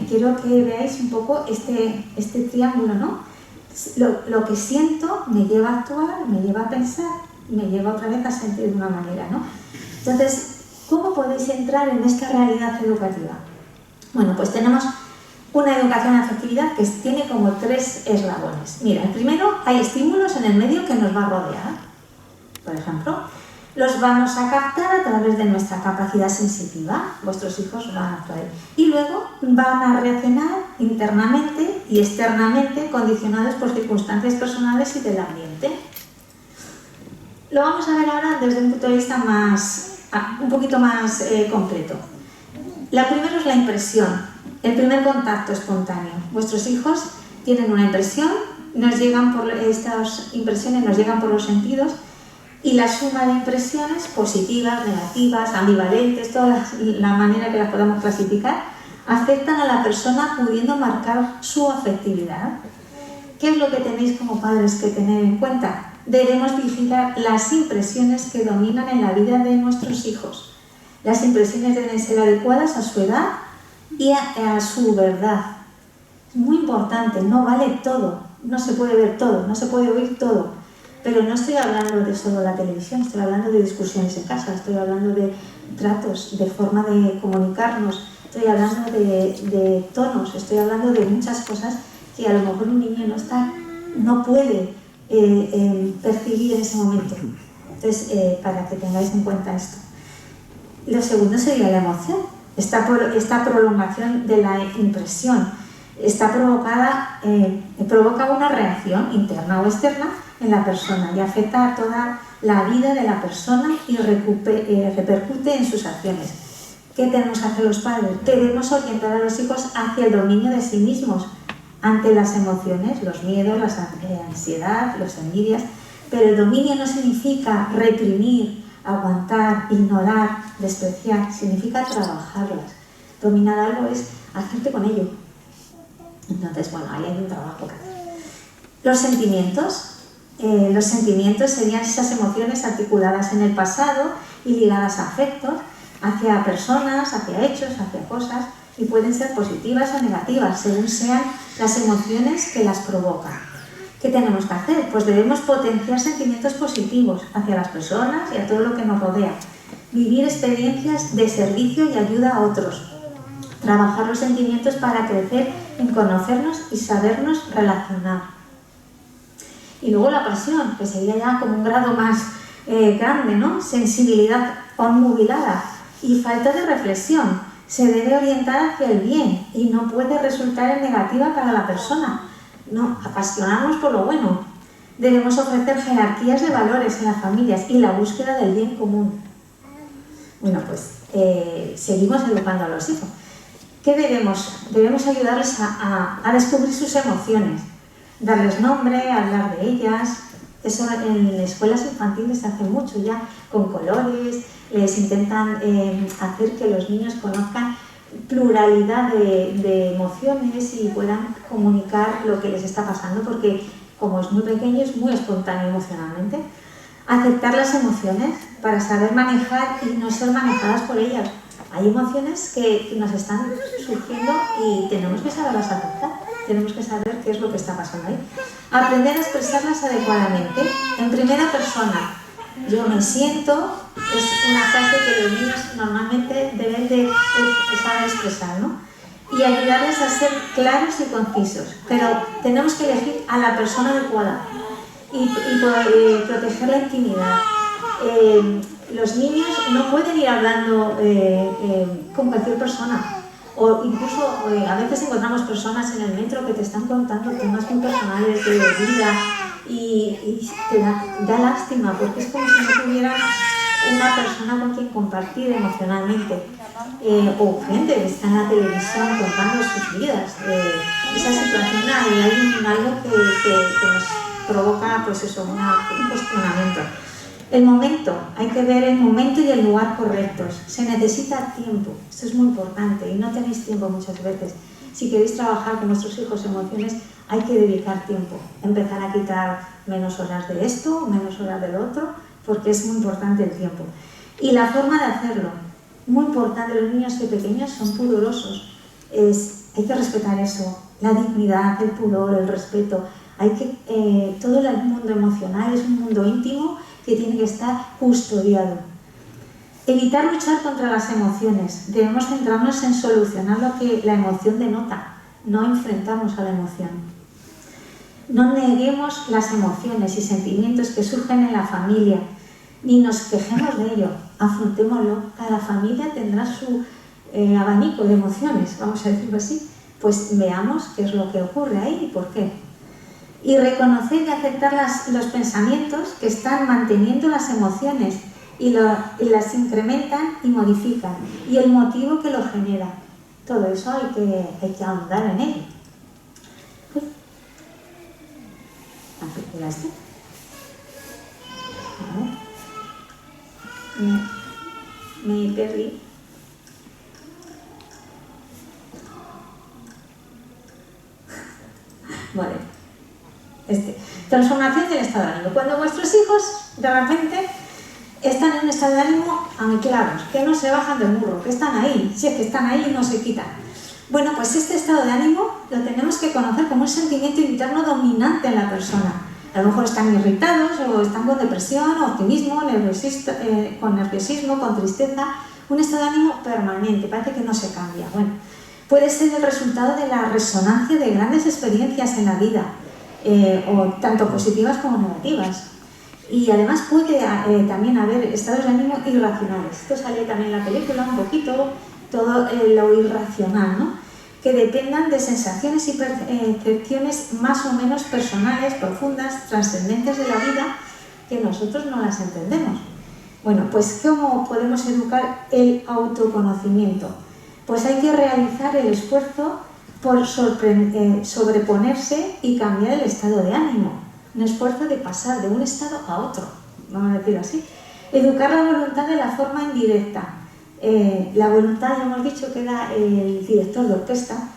quiero que veáis un poco este triángulo, ¿no? Lo que siento me lleva a actuar, me lleva a pensar, me lleva otra vez a sentir de una manera, ¿no? Entonces, ¿cómo podéis entrar en esta realidad educativa? Bueno, pues tenemos una educación en afectividad que tiene como 3 eslabones. Mira, el primero, hay estímulos en el medio que nos va a rodear. Por ejemplo, los vamos a captar a través de nuestra capacidad sensitiva. Vuestros hijos van a actuar. Y luego van a reaccionar internamente y externamente condicionados por circunstancias personales y del ambiente. Lo vamos a ver ahora desde un punto de vista un poquito más concreto. La primera es la impresión, el primer contacto espontáneo. Vuestros hijos tienen una impresión, estas impresiones nos llegan por los sentidos. Y la suma de impresiones positivas, negativas, ambivalentes, toda la manera que las podamos clasificar, afectan a la persona pudiendo marcar su afectividad. ¿Qué es lo que tenéis como padres que tener en cuenta? Debemos vigilar las impresiones que dominan en la vida de nuestros hijos. Las impresiones deben ser adecuadas a su edad y a su verdad. Es muy importante, no vale todo, no se puede ver todo, no se puede oír todo. Pero no estoy hablando de solo la televisión, estoy hablando de discusiones en casa, estoy hablando de tratos, de forma de comunicarnos, estoy hablando de tonos, estoy hablando de muchas cosas que a lo mejor un niño no puede percibir en ese momento. Entonces, para que tengáis en cuenta esto. Lo segundo sería la emoción. Esta prolongación de la impresión provoca una reacción interna o externa en la persona y afecta a toda la vida de la persona y repercute en sus acciones. ¿Qué tenemos que hacer los padres? Debemos orientar a los hijos hacia el dominio de sí mismos ante las emociones, los miedos, la ansiedad, las envidias, pero el dominio no significa reprimir, aguantar, ignorar, despreciar, significa trabajarlas. Dominar algo es hacerte con ello. Entonces, bueno, ahí hay un trabajo que hacer. Los sentimientos serían esas emociones articuladas en el pasado y ligadas a afectos, hacia personas, hacia hechos, hacia cosas, y pueden ser positivas o negativas, según sean las emociones que las provocan. ¿Qué tenemos que hacer? Pues debemos potenciar sentimientos positivos hacia las personas y a todo lo que nos rodea. Vivir experiencias de servicio y ayuda a otros. Trabajar los sentimientos para crecer en conocernos y sabernos relacionar. Y luego la pasión, que sería ya como un grado más grande, ¿no? Sensibilidad obnubilada y falta de reflexión. Se debe orientar hacia el bien y no puede resultar en negativa para la persona. No, apasionarnos por lo bueno. Debemos ofrecer jerarquías de valores en las familias y la búsqueda del bien común. Bueno, pues seguimos educando a los hijos. ¿Qué debemos? Debemos ayudarles a descubrir sus emociones, darles nombre, hablar de ellas. Eso en escuelas infantiles se hace mucho ya, con colores, les intentan hacer que los niños conozcan pluralidad de emociones y puedan comunicar lo que les está pasando, porque como es muy pequeño, es muy espontáneo emocionalmente. Aceptar las emociones para saber manejar y no ser manejadas por ellas. Hay emociones que nos están surgiendo y tenemos que saberlas aceptar, tenemos que saber qué es lo que está pasando ahí. Aprender a expresarlas adecuadamente, en primera persona. Yo me siento, es una frase que los niños normalmente deben de saber expresar, ¿no? Y ayudarles a ser claros y concisos, pero tenemos que elegir a la persona adecuada y proteger la intimidad. Los niños no pueden ir hablando con cualquier persona, o incluso a veces encontramos personas en el metro que te están contando temas muy personales de vida y te da lástima, porque es como si no tuvieran una persona con quien compartir emocionalmente, o gente que está en la televisión contando sus vidas. Esa situación, hay algo que nos provoca pues eso, un cuestionamiento. El momento, hay que ver el momento y el lugar correctos. Se necesita tiempo, esto es muy importante y no tenéis tiempo muchas veces. Si queréis trabajar con vuestros hijos emociones, hay que dedicar tiempo. Empezar a quitar menos horas de esto, menos horas del otro, porque es muy importante el tiempo. Y la forma de hacerlo, muy importante, los niños que pequeños son pudorosos. Hay que respetar eso, la dignidad, el pudor, el respeto. Todo el mundo emocional es un mundo íntimo que tiene que estar custodiado. Evitar luchar contra las emociones. Debemos centrarnos en solucionar lo que la emoción denota, no enfrentarnos a la emoción. No neguemos las emociones y sentimientos que surgen en la familia, ni nos quejemos de ello, afrontémoslo. Cada familia tendrá su abanico de emociones, vamos a decirlo así. Pues veamos qué es lo que ocurre ahí y por qué. Y reconocer y aceptar los pensamientos que están manteniendo las emociones y las incrementan y modifican, y el motivo que lo genera. Todo eso hay que ahondar en ello. ¿Articulaste? Me perdí. Vale. Transformación del estado de ánimo. Cuando vuestros hijos, de repente, están en un estado de ánimo anclados, que no se bajan del burro, que están ahí, si es que están ahí y no se quitan. Bueno, pues este estado de ánimo lo tenemos que conocer como un sentimiento interno dominante en la persona. A lo mejor están irritados o están con depresión, optimismo, con nerviosismo, con tristeza. Un estado de ánimo permanente, parece que no se cambia. Bueno, puede ser el resultado de la resonancia de grandes experiencias en la vida, o tanto positivas como negativas. Y además puede también haber estados de ánimo irracionales. Esto sale también en la película un poquito, todo lo irracional, ¿no? Que dependan de sensaciones y percepciones más o menos personales, profundas, trascendentes de la vida, que nosotros no las entendemos. Bueno, pues ¿cómo podemos educar el autoconocimiento? Pues hay que realizar el esfuerzo por sobreponerse y cambiar el estado de ánimo. Un esfuerzo de pasar de un estado a otro, vamos a decirlo así. Educar la voluntad de la forma indirecta. La voluntad, ya hemos dicho, que era el director de orquesta,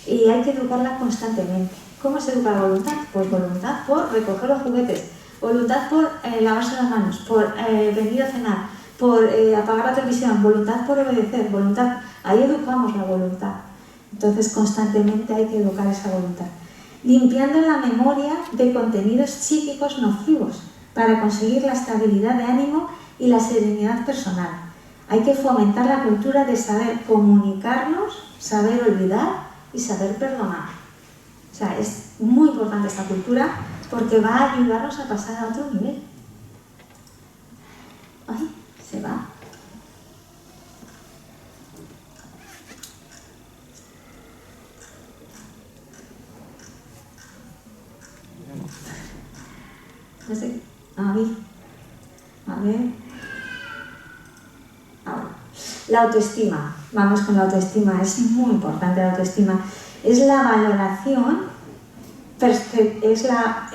y hay que educarla constantemente. ¿Cómo se educa la voluntad? Pues voluntad por recoger los juguetes, voluntad por lavarse las manos, por venir a cenar, por apagar la televisión, voluntad por obedecer, voluntad. Ahí educamos la voluntad. Entonces, constantemente hay que educar esa voluntad. Limpiando la memoria de contenidos psíquicos nocivos para conseguir la estabilidad de ánimo y la serenidad personal. Hay que fomentar la cultura de saber comunicarnos, saber olvidar y saber perdonar. O sea, es muy importante esta cultura porque va a ayudarnos a pasar a otro nivel. Ay, se va. No sé. A ver. Ahora. La autoestima. Vamos con la autoestima. Es muy importante la autoestima. Es la valoración, es la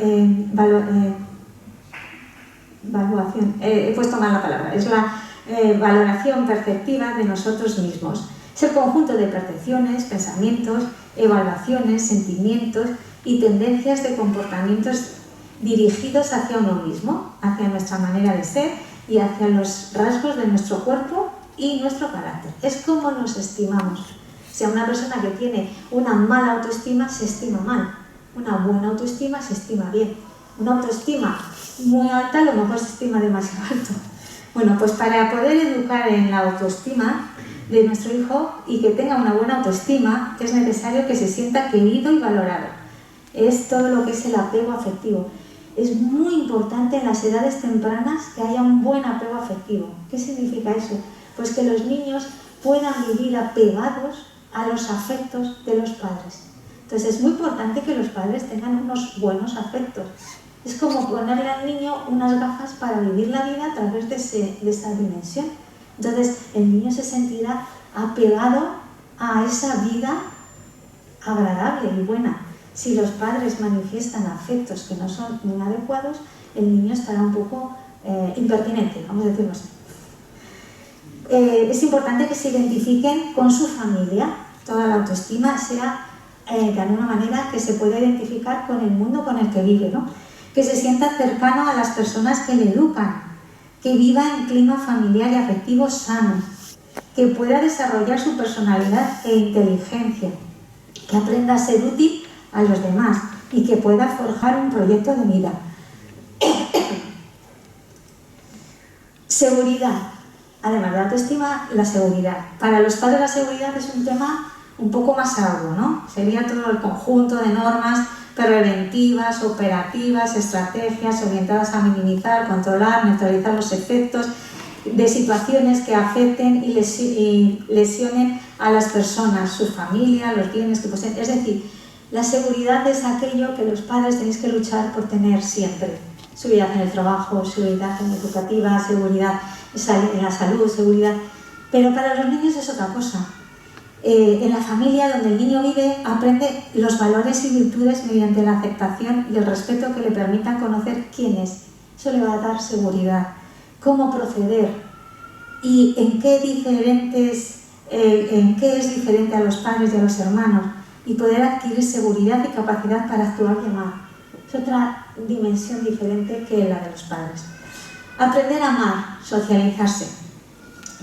evaluación, he puesto mal la palabra, es la valoración perceptiva de nosotros mismos. Es el conjunto de percepciones, pensamientos, evaluaciones, sentimientos y tendencias de comportamientos dirigidos hacia uno mismo, hacia nuestra manera de ser y hacia los rasgos de nuestro cuerpo y nuestro carácter. Es como nos estimamos. O sea, una persona que tiene una mala autoestima se estima mal. Una buena autoestima se estima bien. Una autoestima muy alta a lo mejor se estima demasiado alto. Bueno, pues para poder educar en la autoestima de nuestro hijo y que tenga una buena autoestima, es necesario que se sienta querido y valorado. Es todo lo que es el apego afectivo. Es muy importante en las edades tempranas que haya un buen apego afectivo. ¿Qué significa eso? Pues que los niños puedan vivir apegados a los afectos de los padres. Entonces es muy importante que los padres tengan unos buenos afectos. Es como ponerle al niño unas gafas para vivir la vida a través de esa dimensión. Entonces el niño se sentirá apegado a esa vida agradable y buena. Si los padres manifiestan afectos que no son inadecuados, el niño estará un poco impertinente, vamos a decirlo así. Es importante que se identifiquen con su familia. Toda la autoestima sea de alguna manera que se pueda identificar con el mundo con el que vive, ¿no? Que se sienta cercano a las personas que le educan, que viva en clima familiar y afectivo sano, que pueda desarrollar su personalidad e inteligencia, que aprenda a ser útil a los demás y que pueda forjar un proyecto de vida. Seguridad. Además de la autoestima, la seguridad. Para los padres la seguridad es un tema un poco más arduo, ¿no? Sería todo el conjunto de normas preventivas, operativas, estrategias orientadas a minimizar, controlar, neutralizar los efectos de situaciones que afecten y lesionen a las personas, su familia, los bienes que poseen. Es decir, la seguridad es aquello que los padres tenéis que luchar por tener siempre. Seguridad en el trabajo, seguridad en la educativa, seguridad en la salud, seguridad. Pero para los niños es otra cosa. En la familia donde el niño vive aprende los valores y virtudes mediante la aceptación y el respeto que le permitan conocer quién es. Eso le va a dar seguridad. Cómo proceder y en qué es diferente a los padres y a los hermanos, y poder adquirir seguridad y capacidad para actuar y amar. Es otra dimensión diferente que la de los padres. Aprender a amar, socializarse.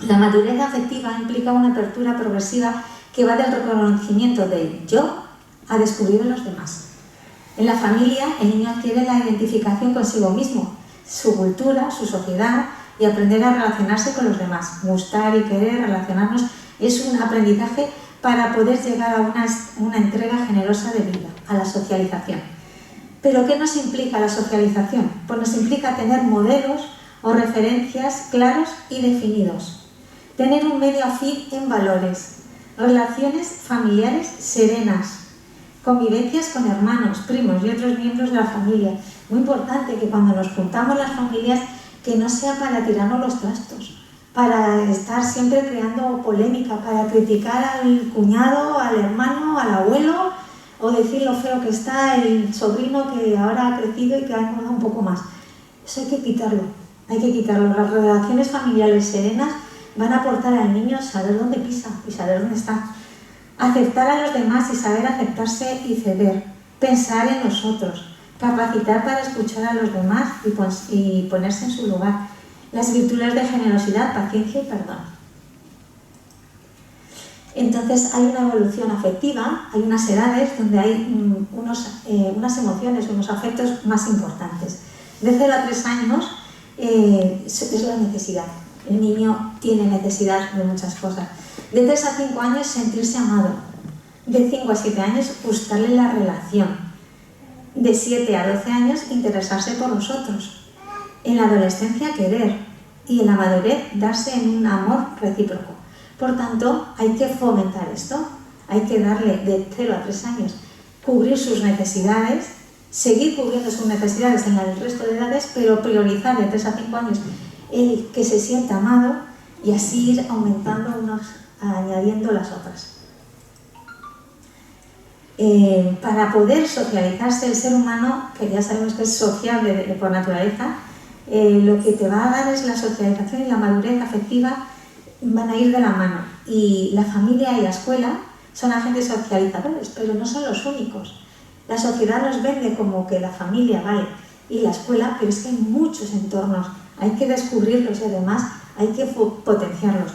La madurez afectiva implica una apertura progresiva que va del reconocimiento del yo a descubrir a los demás. En la familia, el niño adquiere la identificación consigo mismo, su cultura, su sociedad y aprender a relacionarse con los demás. Gustar y querer relacionarnos es un aprendizaje para poder llegar a una entrega generosa de vida, a la socialización. ¿Pero qué nos implica la socialización? Pues nos implica tener modelos o referencias claros y definidos, tener un medio afín en valores, relaciones familiares serenas, convivencias con hermanos, primos y otros miembros de la familia. Muy importante que cuando nos juntamos las familias, que no sea para tirarnos los trastos, para estar siempre creando polémica, para criticar al cuñado, al hermano, al abuelo, o decir lo feo que está el sobrino que ahora ha crecido y que ha engordado un poco más. Eso hay que quitarlo, hay que quitarlo. Las relaciones familiares serenas van a aportar al niño saber dónde pisa y saber dónde está. Aceptar a los demás y saber aceptarse y ceder. Pensar en los otros. Capacitar para escuchar a los demás y ponerse en su lugar. Las virtudes de generosidad, paciencia y perdón. Entonces hay una evolución afectiva, hay unas edades donde hay unas emociones, unos afectos más importantes. De 0 a 3 años es la necesidad. El niño tiene necesidad de muchas cosas. De 3 a 5 años sentirse amado. De 5 a 7 años gustarle la relación. De 7 a 12 años interesarse por los otros. En la adolescencia querer. Y en la madurez darse en un amor recíproco. Por tanto, hay que fomentar esto. Hay que darle de 0 a 3 años cubrir sus necesidades, seguir cubriendo sus necesidades en el resto de edades, pero priorizar de 3 a 5 años el que se sienta amado y así ir aumentando añadiendo las otras. Para poder socializarse, el ser humano, que ya sabemos que es sociable por naturaleza, lo que te va a dar es la socialización y la madurez afectiva van a ir de la mano. Y la familia y la escuela son agentes socializadores, pero no son los únicos. La sociedad nos vende como que la familia, vale, y la escuela, pero es que hay muchos entornos, hay que descubrirlos y además hay que potenciarlos.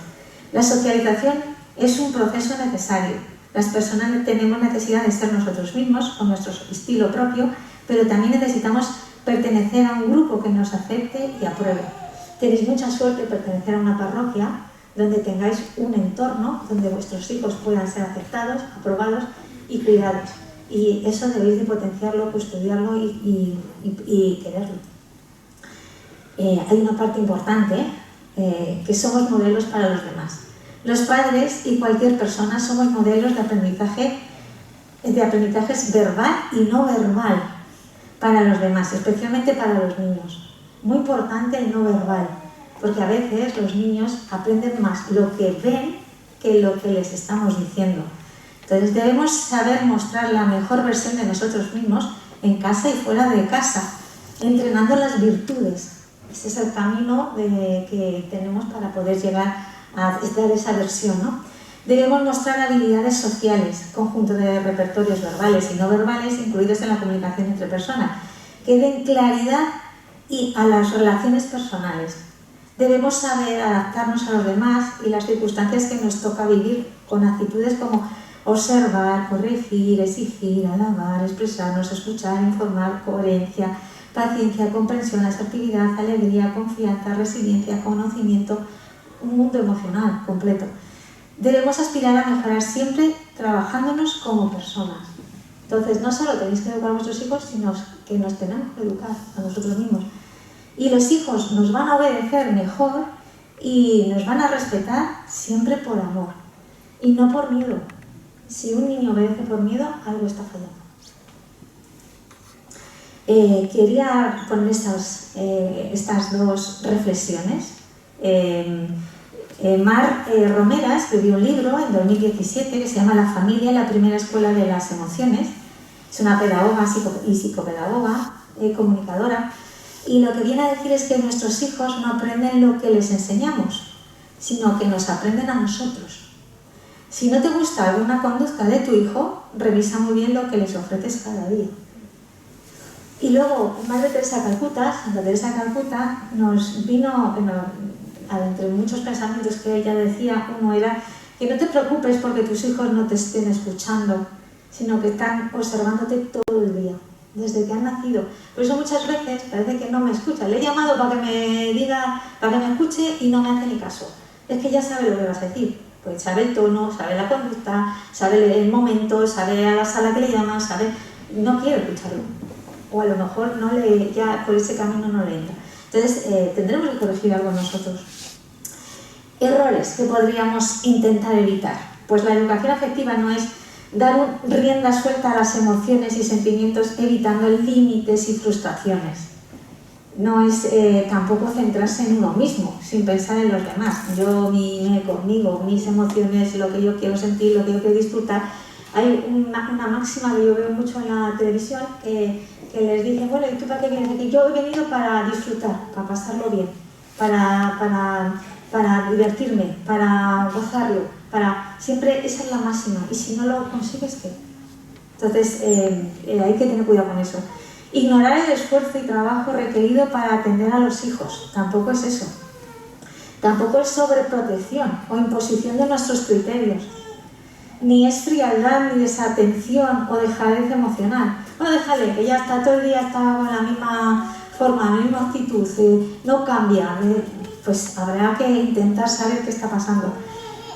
La socialización es un proceso necesario. Las personas tenemos necesidad de ser nosotros mismos, con nuestro estilo propio, pero también necesitamos pertenecer a un grupo que nos acepte y apruebe. Tenéis mucha suerte de pertenecer a una parroquia donde tengáis un entorno donde vuestros hijos puedan ser aceptados, aprobados y cuidados. Y eso debéis de potenciarlo, custodiarlo y quererlo. Hay una parte importante, que somos modelos para los demás. Los padres y cualquier persona somos modelos de aprendizajes verbal y no verbal para los demás, especialmente para los niños. Muy importante el no verbal, porque a veces los niños aprenden más lo que ven que lo que les estamos diciendo. Entonces debemos saber mostrar la mejor versión de nosotros mismos en casa y fuera de casa, entrenando las virtudes. Ese es el camino que tenemos para poder llegar a dar esa versión, ¿no? Debemos mostrar habilidades sociales, conjunto de repertorios verbales y no verbales incluidos en la comunicación entre personas, que den claridad a las relaciones personales. Debemos saber adaptarnos a los demás y las circunstancias que nos toca vivir con actitudes como observar, corregir, exigir, alabar, expresarnos, escuchar, informar, coherencia, paciencia, comprensión, asertividad, alegría, confianza, resiliencia, conocimiento, un mundo emocional completo. Debemos aspirar a mejorar siempre trabajándonos como personas. Entonces, no solo tenéis que educar a vuestros hijos, sino que nos tenemos que educar a nosotros mismos. Y los hijos nos van a obedecer mejor y nos van a respetar siempre por amor y no por miedo. Si un niño obedece por miedo, algo está fallando. Quería poner estas dos reflexiones. Mar Romera escribió un libro en 2017 que se llama La familia, la primera escuela de las emociones. Es una pedagoga y psicopedagoga, comunicadora, y lo que viene a decir es que nuestros hijos no aprenden lo que les enseñamos, sino que nos aprenden a nosotros. Si no te gusta alguna conducta de tu hijo, revisa muy bien lo que les ofreces cada día. Y luego, Madre Teresa de Calcuta, Santa Teresa de Calcuta, nos vino, entre muchos pensamientos que ella decía, uno era que no te preocupes porque tus hijos no te estén escuchando, sino que están observándote todo el día, desde que han nacido. Por eso muchas veces parece que no me escucha. Le he llamado para que me diga, para que me escuche y no me hace ni caso. Es que ya sabe lo que vas a decir. Pues sabe el tono, sabe la conducta, sabe el momento, sabe a la sala que le llaman, sabe... No quiere escucharlo. O a lo mejor no le, ya por ese camino no le entra. Entonces tendremos que corregir algo nosotros. Errores que podríamos intentar evitar. Pues la educación afectiva no es dar rienda suelta a las emociones y sentimientos evitando límites y frustraciones. No es tampoco centrarse en uno mismo, sin pensar en los demás. Yo, conmigo, mis emociones, lo que yo quiero sentir, lo que yo quiero disfrutar. Hay una máxima que yo veo mucho en la televisión que les dicen, bueno, ¿y tú para qué vienes aquí? Yo he venido para disfrutar, para pasarlo bien, para divertirme, para gozarlo, siempre esa es la máxima. Y si no lo consigues, ¿qué? Entonces hay que tener cuidado con eso. Ignorar el esfuerzo y trabajo requerido para atender a los hijos, tampoco es eso. Tampoco es sobreprotección o imposición de nuestros criterios. Ni es frialdad, ni desatención o dejadez emocional. Bueno, déjale, que ya está todo el día está con la misma forma, la misma actitud, no cambia. Pues habrá que intentar saber qué está pasando.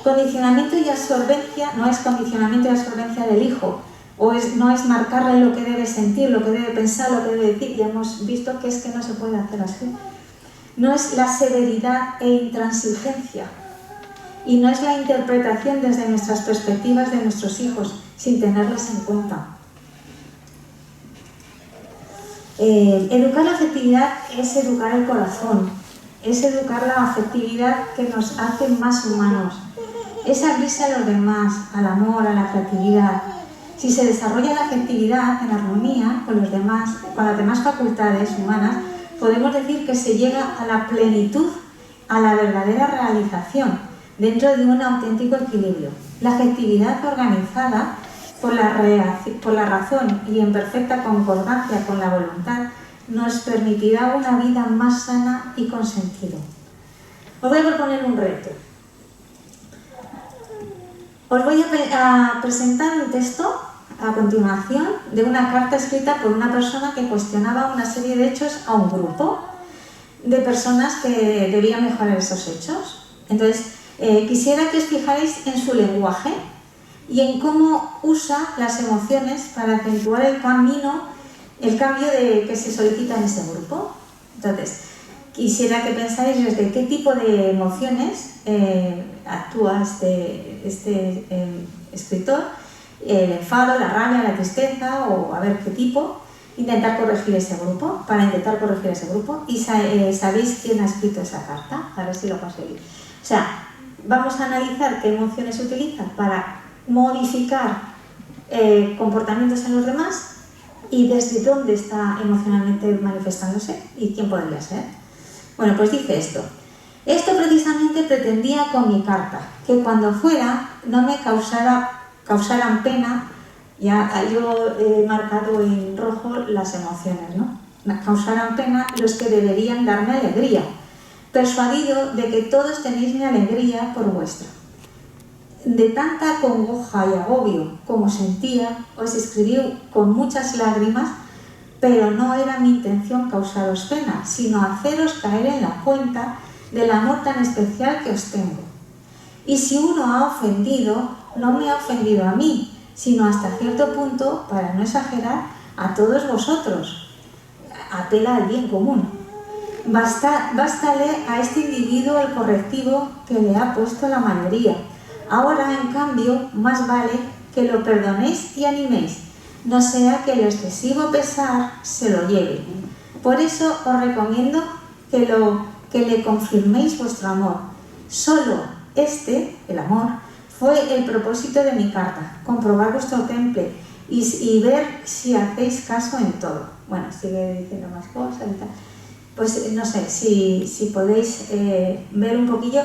Condicionamiento y absorbencia no es condicionamiento y absorbencia del hijo, no es marcarle lo que debe sentir, lo que debe pensar, lo que debe decir. Ya hemos visto que es que no se puede hacer así. No es la severidad e intransigencia. Y no es la interpretación desde nuestras perspectivas de nuestros hijos, sin tenerlas en cuenta. Educar la afectividad es educar el corazón, es educar la afectividad que nos hace más humanos, es abrirse a los demás, al amor, a la creatividad. Si se desarrolla la afectividad en armonía con los demás, con las demás facultades humanas, podemos decir que se llega a la plenitud, a la verdadera realización, dentro de un auténtico equilibrio. La afectividad organizada por la razón y en perfecta concordancia con la voluntad nos permitirá una vida más sana y con sentido. Os voy a proponer un reto. Os voy a presentar un texto a continuación de una carta escrita por una persona que cuestionaba una serie de hechos a un grupo de personas que debían mejorar esos hechos. Entonces, quisiera que os fijáis en su lenguaje y en cómo usa las emociones para acentuar el cambio que se solicita en ese grupo. Entonces, quisiera que pensáis desde qué tipo de emociones actúa este escritor, el enfado, la rabia, la tristeza, o a ver qué tipo, intentar corregir ese grupo, y sabéis quién ha escrito esa carta, a ver si lo conseguís. O sea, vamos a analizar qué emociones se utilizan para modificar comportamientos en los demás y desde dónde está emocionalmente manifestándose y quién podría ser. Bueno, pues dice esto. Esto precisamente pretendía con mi carta, que cuando fuera no me causaran pena, ya yo he marcado en rojo las emociones, ¿no? Causaran pena los que deberían darme alegría, persuadido de que todos tenéis mi alegría por vuestra. De tanta congoja y agobio como sentía, os escribí con muchas lágrimas, pero no era mi intención causaros pena, sino haceros caer en la cuenta del amor tan especial que os tengo. Y si uno ha ofendido, no me ha ofendido a mí, sino hasta cierto punto, para no exagerar, a todos vosotros. Apela al bien común. Bástale a este individuo el correctivo que le ha puesto la mayoría. Ahora, en cambio, más vale que lo perdonéis y animéis, no sea que el excesivo pesar se lo lleve. Por eso os recomiendo que le confirméis vuestro amor. Solo el amor, fue el propósito de mi carta, comprobar vuestro temple y ver si hacéis caso en todo. Bueno, sigue diciendo más cosas y tal. Pues no sé, si podéis ver un poquillo,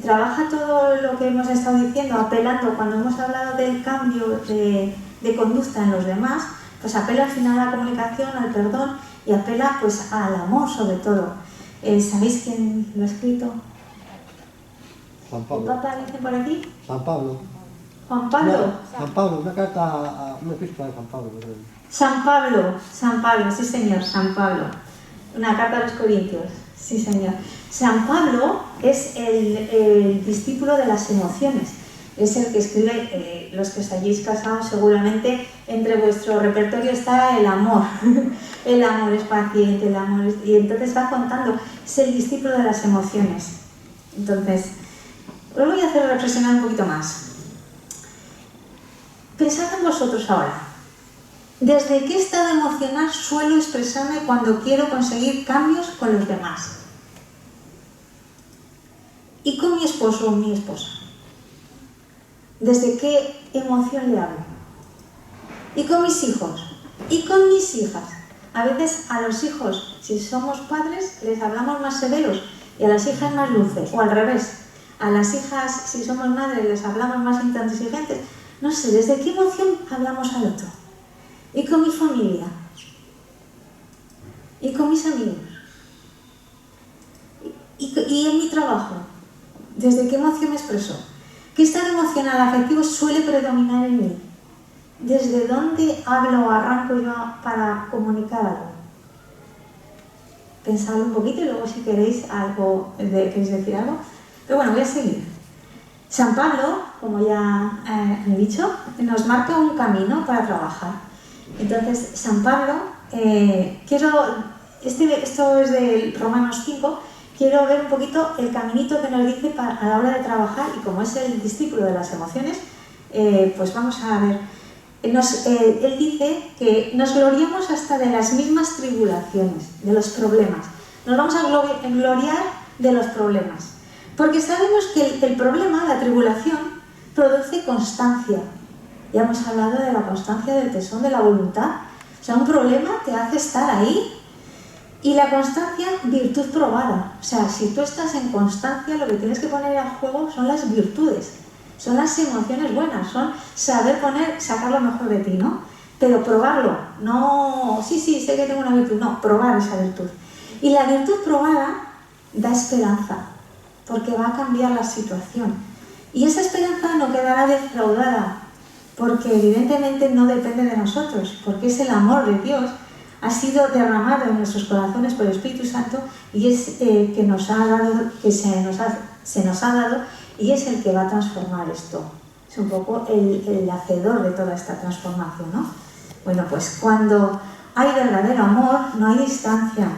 trabaja todo lo que hemos estado diciendo, apelando cuando hemos hablado del cambio de conducta en los demás, pues apela al final a la comunicación, al perdón y apela pues al amor sobre todo. ¿Sabéis quién lo ha escrito? San Pablo. ¿El Papa dice por aquí? San Pablo. Juan Pablo. San Pablo, una carta, una epístola de San Pablo. San Pablo, sí señor, San Pablo. Una carta a los Corintios, sí señor. San Pablo es el discípulo de las emociones. Es el que escribe, los que os hayáis casado seguramente entre vuestro repertorio está el amor. El amor es paciente, el amor es... Y entonces va contando, es el discípulo de las emociones. Entonces, os voy a hacer reflexionar un poquito más. Pensad en vosotros ahora. ¿Desde qué estado emocional suelo expresarme cuando quiero conseguir cambios con los demás? ¿Y con mi esposo o mi esposa? ¿Desde qué emoción le hablo? ¿Y con mis hijos? ¿Y con mis hijas? A veces a los hijos, si somos padres, les hablamos más severos y a las hijas más dulces, o al revés. A las hijas, si somos madres, les hablamos más intransigentes. No sé, ¿desde qué emoción hablamos al otro? ¿Y con mi familia? ¿Y con mis amigos? ¿Y en mi trabajo? ¿Desde qué emoción me expreso? ¿Qué estado emocional afectivo suele predominar en mí? ¿Desde dónde hablo o arranco yo para comunicar algo? Pensadlo un poquito y luego si queréis algo, ¿queréis decir algo? Pero bueno, voy a seguir. San Pablo, como ya he dicho, nos marca un camino para trabajar. Entonces, San Pablo, esto es de Romanos 5, quiero ver un poquito el caminito que nos dice a la hora de trabajar y como es el discípulo de las emociones, pues vamos a ver. Él dice que nos gloriamos hasta de las mismas tribulaciones, de los problemas. Nos vamos a gloriar de los problemas. Porque sabemos que el problema, la tribulación, produce constancia. Ya hemos hablado de la constancia del tesón de la voluntad. O sea, un problema te hace estar ahí. Y la constancia, virtud probada. O sea, si tú estás en constancia, lo que tienes que poner a juego son las virtudes. Son las emociones buenas, son saber sacar lo mejor de ti, ¿no? Pero probarlo, no, sí, sé que tengo una virtud, no, probar esa virtud. Y la virtud probada da esperanza, porque va a cambiar la situación. Y esa esperanza no quedará defraudada, porque evidentemente no depende de nosotros, porque es el amor de Dios, ha sido derramado en nuestros corazones por el Espíritu Santo y es que nos ha dado, que se nos ha dado y es el que va a transformar esto. Es un poco el hacedor de toda esta transformación, ¿no? Bueno, pues cuando hay verdadero amor, no hay distancia,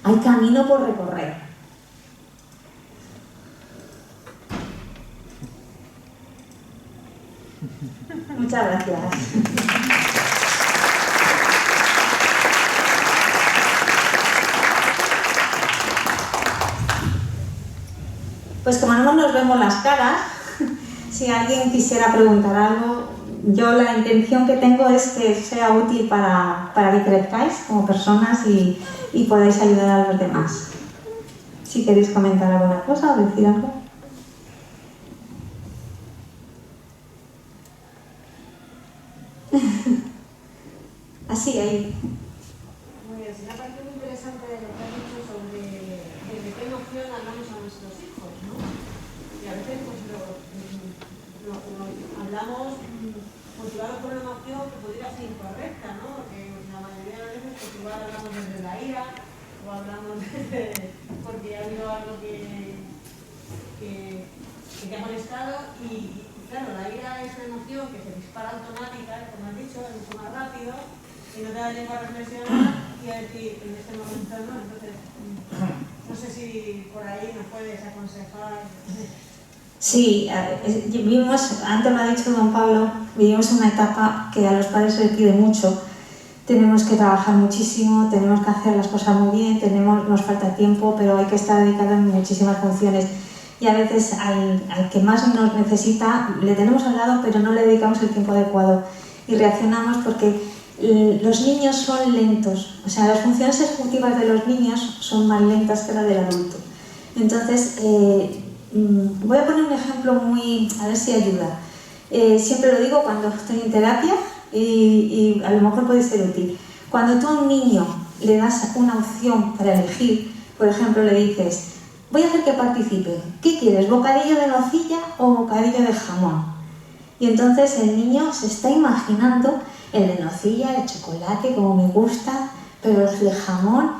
hay camino por recorrer. Muchas gracias. Pues como no nos vemos las caras, si alguien quisiera preguntar algo, yo la intención que tengo es que sea útil para que crezcáis como personas y podáis ayudar a los demás. Si queréis comentar alguna cosa o decir algo. Así, ahí. Muy bien, me ha parecido muy interesante lo que has dicho sobre desde qué emoción hablamos a nuestros hijos, ¿no? Y a veces pues hablamos motivados por una emoción que podría ser incorrecta, ¿no? Porque la mayoría de las veces pues igual hablamos desde la ira o hablamos porque ha habido algo que te ha molestado y claro, la ira es una emoción que se dispara automática, como has dicho, es mucho más rápido y no te da tiempo a reflexionar y a decir en este momento no. Entonces, no sé si por ahí nos puedes aconsejar. Sí, vivimos, antes lo ha dicho don Pablo, vivimos una etapa que a los padres se les pide mucho. Tenemos que trabajar muchísimo, tenemos que hacer las cosas muy bien, nos falta tiempo, pero hay que estar dedicado en muchísimas funciones. Y a veces al que más nos necesita le tenemos al lado, pero no le dedicamos el tiempo adecuado. Y reaccionamos porque los niños son lentos, o sea, las funciones ejecutivas de los niños son más lentas que las del adulto. Entonces, voy a poner un ejemplo a ver si ayuda. Siempre lo digo cuando estoy en terapia, y a lo mejor puede ser útil. Cuando tú a un niño le das una opción para elegir, por ejemplo, le dices, voy a hacer que participe, ¿qué quieres, bocadillo de nocilla o bocadillo de jamón? Y entonces el niño se está imaginando el de nocilla, el chocolate, como me gusta, pero el de jamón,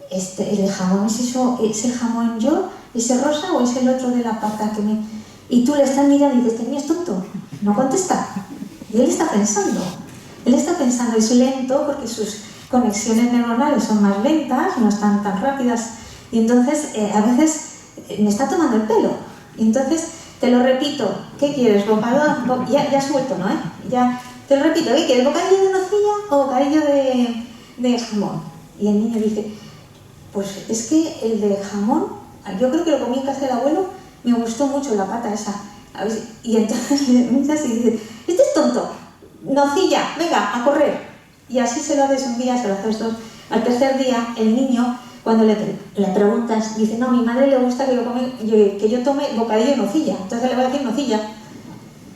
el de jamón es eso, ese jamón yo, ese rosa o es el otro de la pata que me... Y tú le estás mirando y dices, este niño es tonto, no contesta. Y él está pensando, es lento porque sus conexiones neuronales son más lentas, no están tan rápidas, y entonces a veces me está tomando el pelo. Y entonces te lo repito, ¿qué quieres? ¿Bocadillo? Ya suelto, ¿no? Ya, te lo repito, ¿qué quieres? ¿Bocadillo de nocilla o bocadillo de jamón? Y el niño dice, pues es que el de jamón, yo creo que lo comí en casa del abuelo, me gustó mucho la pata esa. Y entonces le miras y dices, este es tonto, nocilla, venga, a correr. Y así se lo haces un día, se lo haces dos. Al tercer día, el niño, cuando le preguntas, dice, no, a mi madre le gusta que yo tome bocadillo de nocilla, entonces le voy a decir nocilla.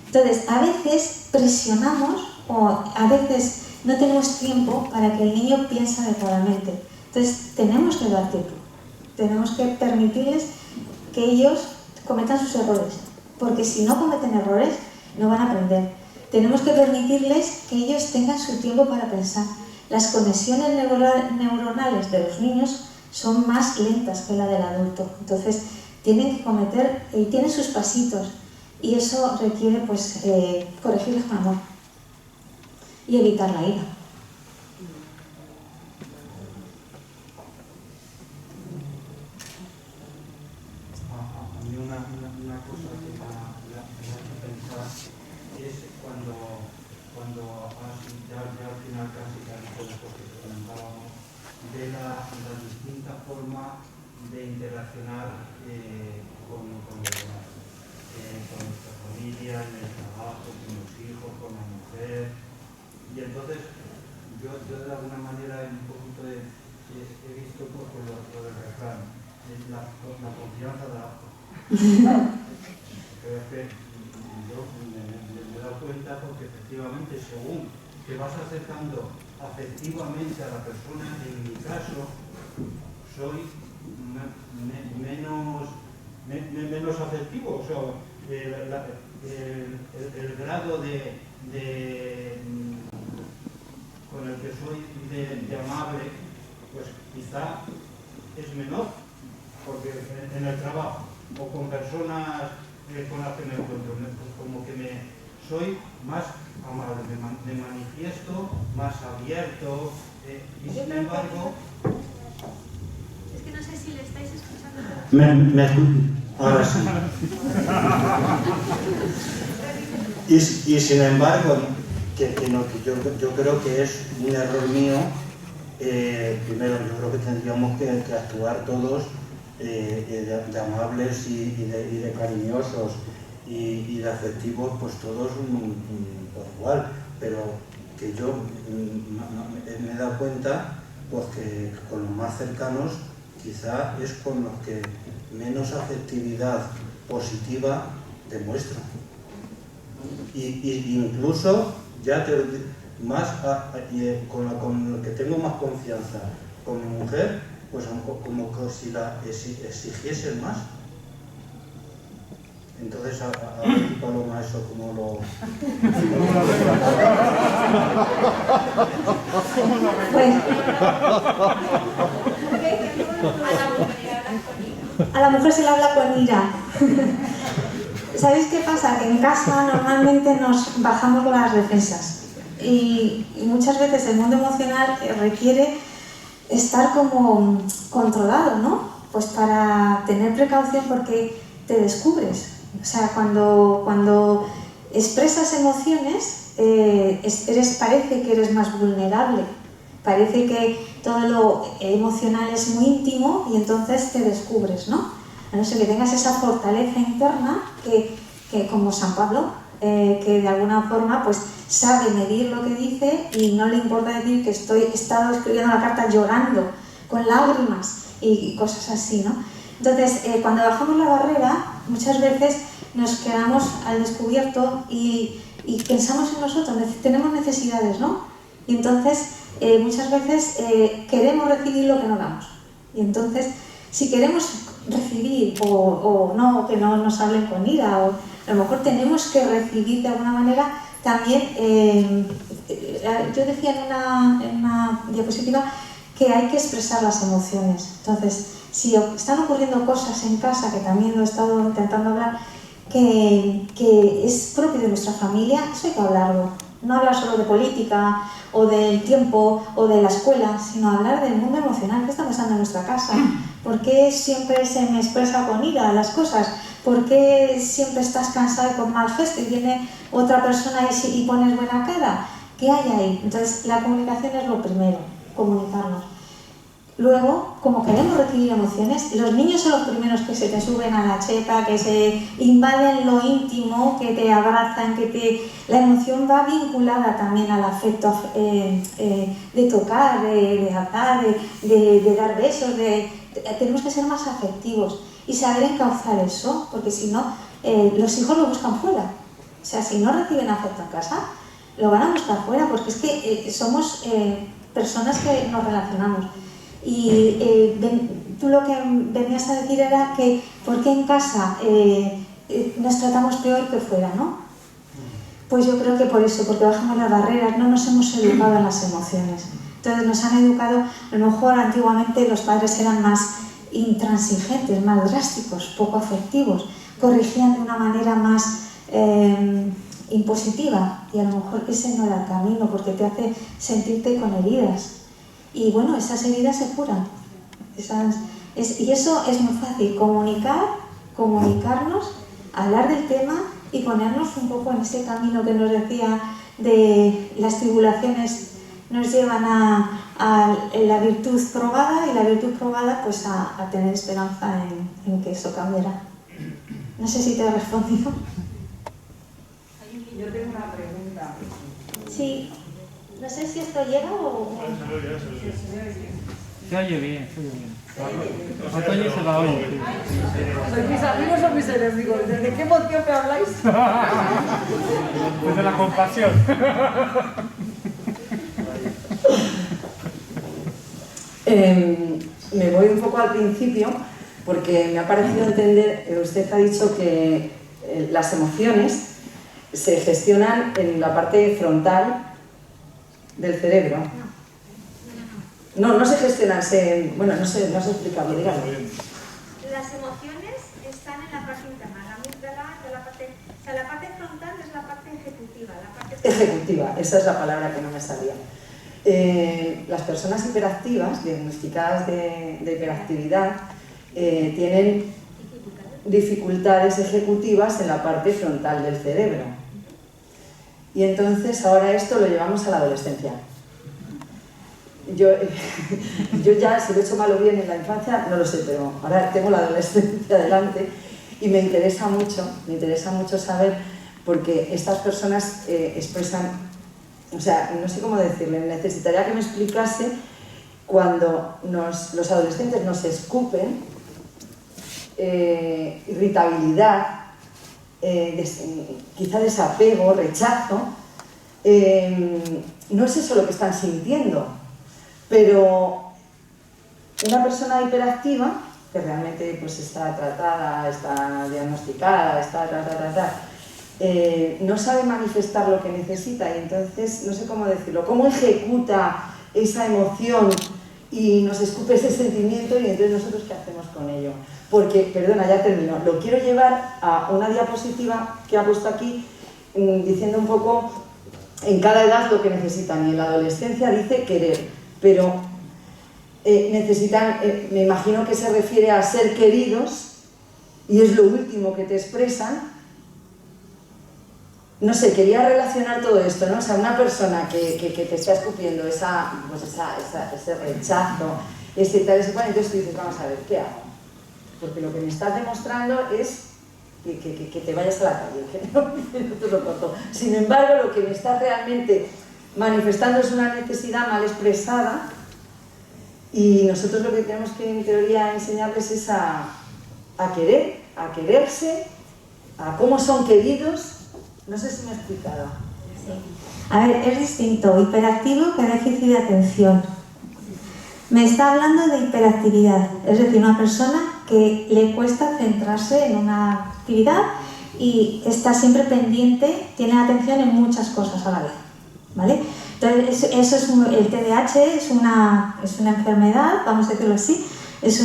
Entonces, a veces presionamos o a veces no tenemos tiempo para que el niño piense adecuadamente. Entonces, tenemos que dar tiempo, tenemos que permitirles que ellos cometan sus errores, porque si no cometen errores, no van a aprender. Tenemos que permitirles que ellos tengan su tiempo para pensar. Las conexiones neuronales de los niños son más lentas que la del adulto, entonces tienen que cometer, y tienen sus pasitos, y eso requiere pues corregirles con amor y evitar la ira. A mí una cosa que me hace pensar es cuando ya al final casi con esto que comentábamos, de la distinta forma de interaccionar con los demás, con nuestra familia, en el trabajo, con los hijos, con la mujer. Y entonces yo de alguna manera un poquito he visto lo del refrán, la confianza de la... Pero es que yo me he dado cuenta porque efectivamente según te vas acercando afectivamente a la persona, en mi caso soy menos afectivo, o sea, el grado con el que soy de amable, pues quizá es menor, porque en el trabajo o con personas con las que me encuentro, pues como que soy más amable, me manifiesto más abierto, y sin embargo... Es que no sé si le estáis escuchando. Ahora sí. Y sin embargo, yo creo que es un error mío. Primero, yo creo que tendríamos que actuar todos de amables y de cariñosos y de afectivos, pues todos por igual, pero que yo me he dado cuenta pues que con los más cercanos quizá es con los que menos afectividad positiva demuestro. Y incluso ya más con el que tengo más confianza, con mi mujer, pues como que si la exigiesen más. Entonces, a ver, Paloma, eso como lo... Pues, a la mujer se le habla con ira. ¿Sabéis qué pasa? Que en casa normalmente nos bajamos las defensas y muchas veces el mundo emocional requiere estar como controlado, ¿no? Pues para tener precaución porque te descubres. O sea, cuando expresas emociones, parece que eres más vulnerable, parece que todo lo emocional es muy íntimo y entonces te descubres, ¿no? A no ser que tengas esa fortaleza interna que como San Pablo, que de alguna forma pues sabe medir lo que dice y no le importa decir que he estado escribiendo la carta llorando, con lágrimas y cosas así, ¿no? Entonces, cuando bajamos la barrera, muchas veces nos quedamos al descubierto y y pensamos en nosotros, tenemos necesidades, ¿no? Y entonces muchas veces queremos recibir lo que no damos. Y entonces, si queremos recibir o no, que no nos hablen con ira, o a lo mejor tenemos que recibir de alguna manera también. Yo decía en una diapositiva que hay que expresar las emociones. Entonces, si están ocurriendo cosas en casa, que también lo he estado intentando hablar, que es propio de nuestra familia, eso hay que hablarlo. No hablar solo de política o del tiempo o de la escuela, sino hablar del mundo emocional. ¿Qué está pasando en nuestra casa? ¿Por qué siempre se me expresa con ira las cosas? ¿Por qué siempre estás cansado y con mal gesto y viene otra persona y pones buena cara? ¿Qué hay ahí? Entonces, la comunicación es lo primero, comunicarnos. Luego, como queremos recibir emociones, los niños son los primeros que se te suben a la chepa, que se invaden lo íntimo, que te abrazan, La emoción va vinculada también al afecto de tocar, de abrazar, de dar besos, tenemos que ser más afectivos y saber encauzar eso, porque si no, los hijos lo buscan fuera. O sea, si no reciben afecto en casa, lo van a buscar fuera, porque es que somos personas que nos relacionamos. Y tú lo que venías a decir era que ¿por qué en casa nos tratamos peor que fuera, no? Pues yo creo que por eso, porque bajamos las barreras, no nos hemos educado en las emociones. Entonces nos han educado, a lo mejor antiguamente los padres eran más intransigentes, más drásticos, poco afectivos, corrigían de una manera más impositiva, y a lo mejor ese no era el camino, porque te hace sentirte con heridas. Y bueno, esas heridas se curan. Y eso es muy fácil, comunicarnos, hablar del tema y ponernos un poco en ese camino que nos decía de las tribulaciones nos llevan a la virtud probada, y la virtud probada pues a tener esperanza en que eso cambiará. No sé si te he respondido. Yo tengo una pregunta. Sí. No sé si esto llega o... Se oye bien, se oye bien. Antonio se la oye. ¿Sois mis amigos o mis enemigos? ¿De qué emoción me habláis? Desde la compasión. Me voy un poco al principio porque me ha parecido entender, usted ha dicho que las emociones se gestionan en la parte frontal del cerebro. No se gestionan, bueno, no sé explicarlo, dígame. Las emociones están en la parte interna, la amígdala, o sea, la parte frontal es la parte ejecutiva. Ejecutiva, esa es la palabra que no me salía. Las personas hiperactivas, diagnosticadas de hiperactividad, tienen dificultades ejecutivas en la parte frontal del cerebro. Y entonces ahora esto lo llevamos a la adolescencia. Yo ya, si lo he hecho mal o bien en la infancia, no lo sé, pero ahora tengo la adolescencia delante y me interesa mucho saber, porque estas personas expresan, o sea, no sé cómo decirle, necesitaría que me explicase cuando los adolescentes nos escupen, irritabilidad, quizá desapego, rechazo, no es eso lo que están sintiendo, pero una persona hiperactiva, que realmente pues, está tratada, está diagnosticada, no sabe manifestar lo que necesita, y entonces, no sé cómo decirlo, cómo ejecuta esa emoción y nos escupe ese sentimiento, y entonces nosotros ¿qué hacemos con ello? Porque, perdona, ya termino, lo quiero llevar a una diapositiva que ha puesto aquí, diciendo un poco en cada edad lo que necesitan, y en la adolescencia dice querer, pero necesitan, me imagino que se refiere a ser queridos, y es lo último que te expresan. No sé, quería relacionar todo esto, ¿no? O sea, una persona que te está escupiendo ese rechazo, ese tal, ese cual, entonces tú dices, vamos a ver, ¿qué hago? Porque lo que me estás demostrando es que te vayas a la calle, que no te lo corto. Sin embargo, lo que me estás realmente manifestando es una necesidad mal expresada, y nosotros lo que tenemos que, en teoría, enseñarles es a querer, a quererse, a cómo son queridos, No sé si me he explicado. A ver, es distinto hiperactivo que déficit de atención. Me está hablando de hiperactividad, es decir, una persona que le cuesta centrarse en una actividad y está siempre pendiente, tiene atención en muchas cosas a la vez, ¿vale? Entonces, eso es el TDAH es una enfermedad, vamos a decirlo así, es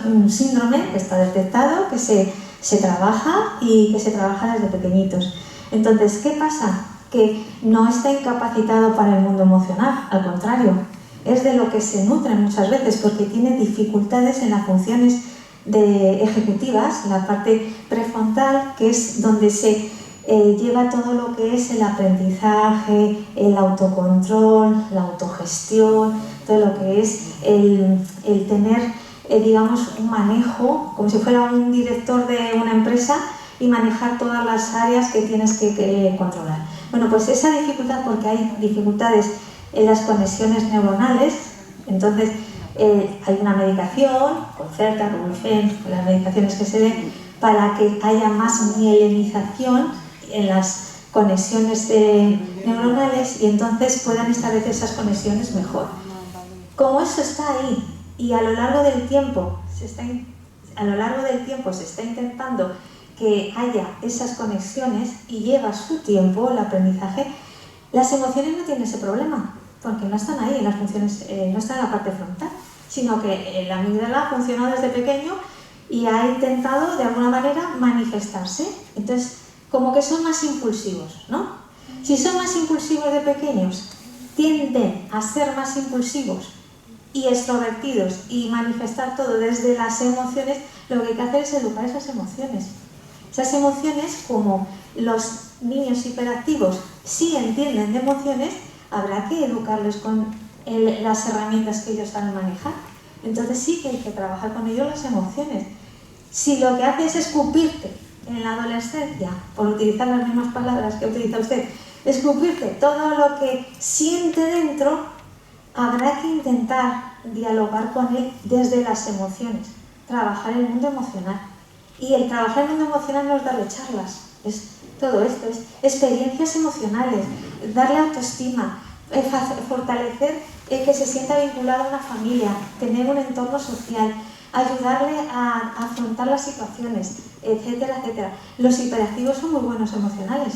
un síndrome que está detectado, que se trabaja y que se trabaja desde pequeñitos. Entonces, ¿qué pasa? Que no está incapacitado para el mundo emocional, al contrario, es de lo que se nutre muchas veces porque tiene dificultades en las funciones ejecutivas, la parte prefrontal, que es donde se lleva todo lo que es el aprendizaje, el autocontrol, la autogestión, todo lo que es el tener, digamos, un manejo, como si fuera un director de una empresa y manejar todas las áreas que tienes que controlar. Bueno, pues esa dificultad, porque hay dificultades en las conexiones neuronales, entonces hay una medicación, Concerta, Rubifen, las medicaciones que se den, para que haya más mielinización en las conexiones neuronales y entonces puedan establecer esas conexiones mejor. Como eso está ahí y a lo largo del tiempo se está intentando que haya esas conexiones y lleva su tiempo el aprendizaje, las emociones no tienen ese problema, porque no están ahí en las funciones, no están en la parte frontal, sino que la amígdala ha funcionado desde pequeño y ha intentado de alguna manera manifestarse. Entonces, como que son más impulsivos, ¿no? Si son más impulsivos de pequeños, tienden a ser más impulsivos y extrovertidos y manifestar todo desde las emociones, lo que hay que hacer es educar esas emociones. Esas emociones, como los niños hiperactivos sí entienden de emociones, habrá que educarles con las herramientas que ellos saben manejar. Entonces sí que hay que trabajar con ellos las emociones. Si lo que hace es escupirte en la adolescencia, por utilizar las mismas palabras que utiliza usted, escupirte todo lo que siente dentro, habrá que intentar dialogar con él desde las emociones, trabajar el mundo emocional. Y el trabajar el mundo emocional no es darle charlas, es todo esto, es experiencias emocionales, darle autoestima, fortalecer que se sienta vinculado a una familia, tener un entorno social, ayudarle a afrontar las situaciones, etcétera, etcétera. Los hiperactivos son muy buenos emocionales,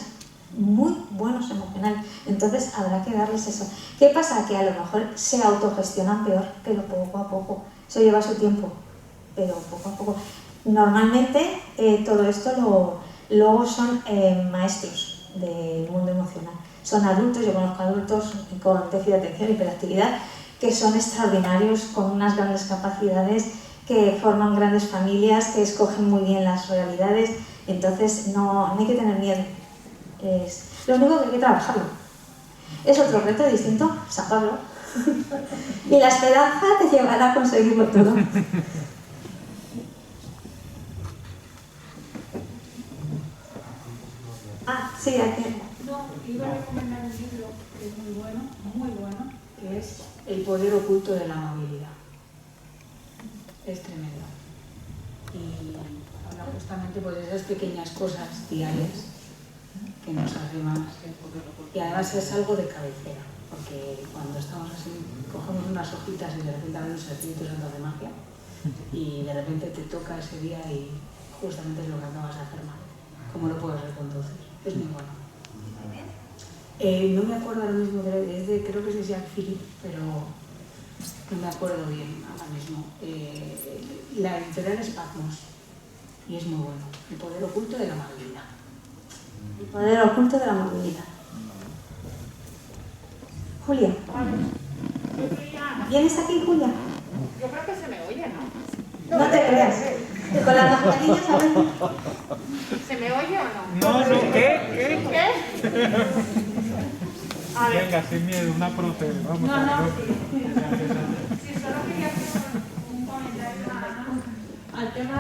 entonces habrá que darles eso. ¿Qué pasa? Que a lo mejor se autogestionan peor, pero poco a poco, eso lleva su tiempo, pero poco a poco. Normalmente todo esto luego son maestros del mundo emocional. Son adultos, yo conozco adultos con déficit de atención y hiperactividad que son extraordinarios, con unas grandes capacidades, que forman grandes familias, que escogen muy bien las realidades, entonces no hay que tener miedo. Es lo único que hay que trabajarlo. Es otro reto distinto, sacarlo. Y la esperanza te llevará a conseguirlo todo. Ah, sí, aquí. No, iba a recomendar un libro que es muy bueno, que es El poder oculto de la amabilidad. Es tremendo. Y habla justamente pues, de esas pequeñas cosas diarias que nos hacen más. Y además es algo de cabecera, porque cuando estamos así, cogemos unas hojitas y de repente abren los Espíritu Santo de magia y de repente te toca ese día y justamente es lo que acabas de hacer mal. ¿Cómo lo puedes reconducir? Es muy bueno. No me acuerdo ahora mismo, creo que es de Jacques Philippe, pero no me acuerdo bien ahora mismo. La editorial es Patmos y es muy bueno. El poder oculto de la amabilidad. El poder oculto de la amabilidad. Julia. ¿Vienes aquí, Julia? Yo creo que se me oye, ¿no? No te creas. Con las mascarillas a veces. ¿Se me oye o no? No, ¿qué? ¿Qué? A ver. Venga, sin miedo, una profe. Vamos a ver. Sí, solo quería hacer un comentario al tema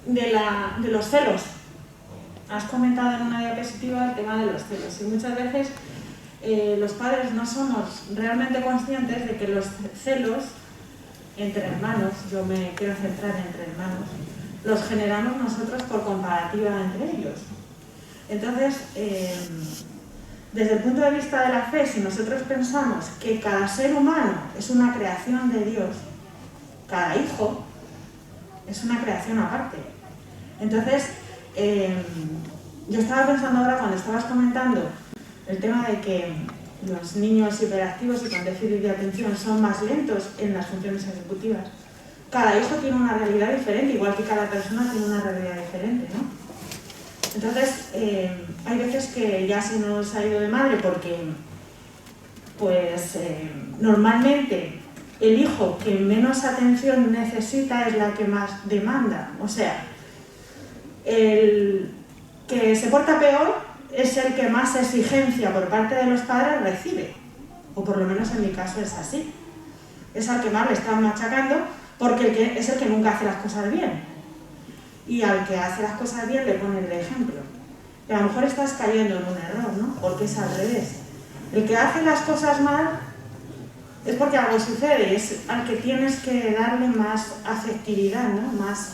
de los celos. Has comentado en una diapositiva el tema de los celos y muchas veces los padres no somos realmente conscientes de que los celos entre hermanos, yo me quiero centrar entre hermanos, los generamos nosotros por comparativa entre ellos. Entonces, desde el punto de vista de la fe, si nosotros pensamos que cada ser humano es una creación de Dios, cada hijo es una creación aparte. Entonces, yo estaba pensando ahora cuando estabas comentando el tema de que los niños hiperactivos y con déficit de atención son más lentos en las funciones ejecutivas. Cada hijo tiene una realidad diferente, igual que cada persona tiene una realidad diferente, ¿no? Entonces, hay veces que ya se nos ha ido de madre porque, pues, normalmente el hijo que menos atención necesita es la que más demanda. O sea, el que se porta peor es el que más exigencia por parte de los padres recibe. O por lo menos en mi caso es así. Es al que más le están machacando porque es el que nunca hace las cosas bien. Y al que hace las cosas bien le ponen el ejemplo. Y a lo mejor estás cayendo en un error, ¿no? Porque es al revés. El que hace las cosas mal es porque algo sucede, es al que tienes que darle más afectividad, ¿no? Más,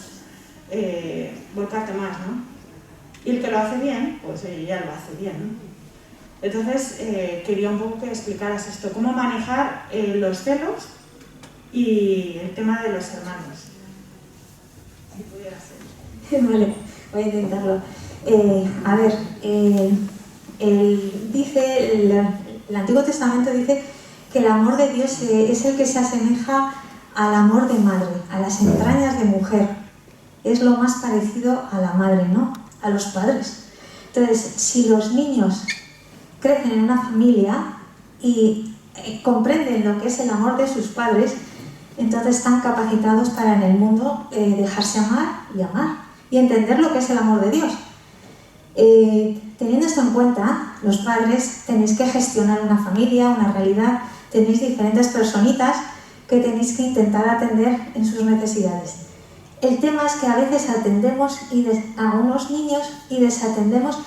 volcarte más, ¿no? Y el que lo hace bien, pues ya lo hace bien, ¿no? Entonces, quería un poco que explicaras esto, cómo manejar los celos y el tema de los hermanos. Si pudiera ser. Vale, voy a intentarlo. A ver, dice el Antiguo Testamento dice que el amor de Dios es el que se asemeja al amor de madre, a las entrañas de mujer. Es lo más parecido a la madre, ¿no? A los padres. Entonces, si los niños crecen en una familia y comprenden lo que es el amor de sus padres, entonces están capacitados para en el mundo dejarse amar y entender lo que es el amor de Dios. Teniendo esto en cuenta, los padres tenéis que gestionar una familia, una realidad, tenéis diferentes personitas que tenéis que intentar atender en sus necesidades. El tema es que a veces atendemos a unos niños y desatendemos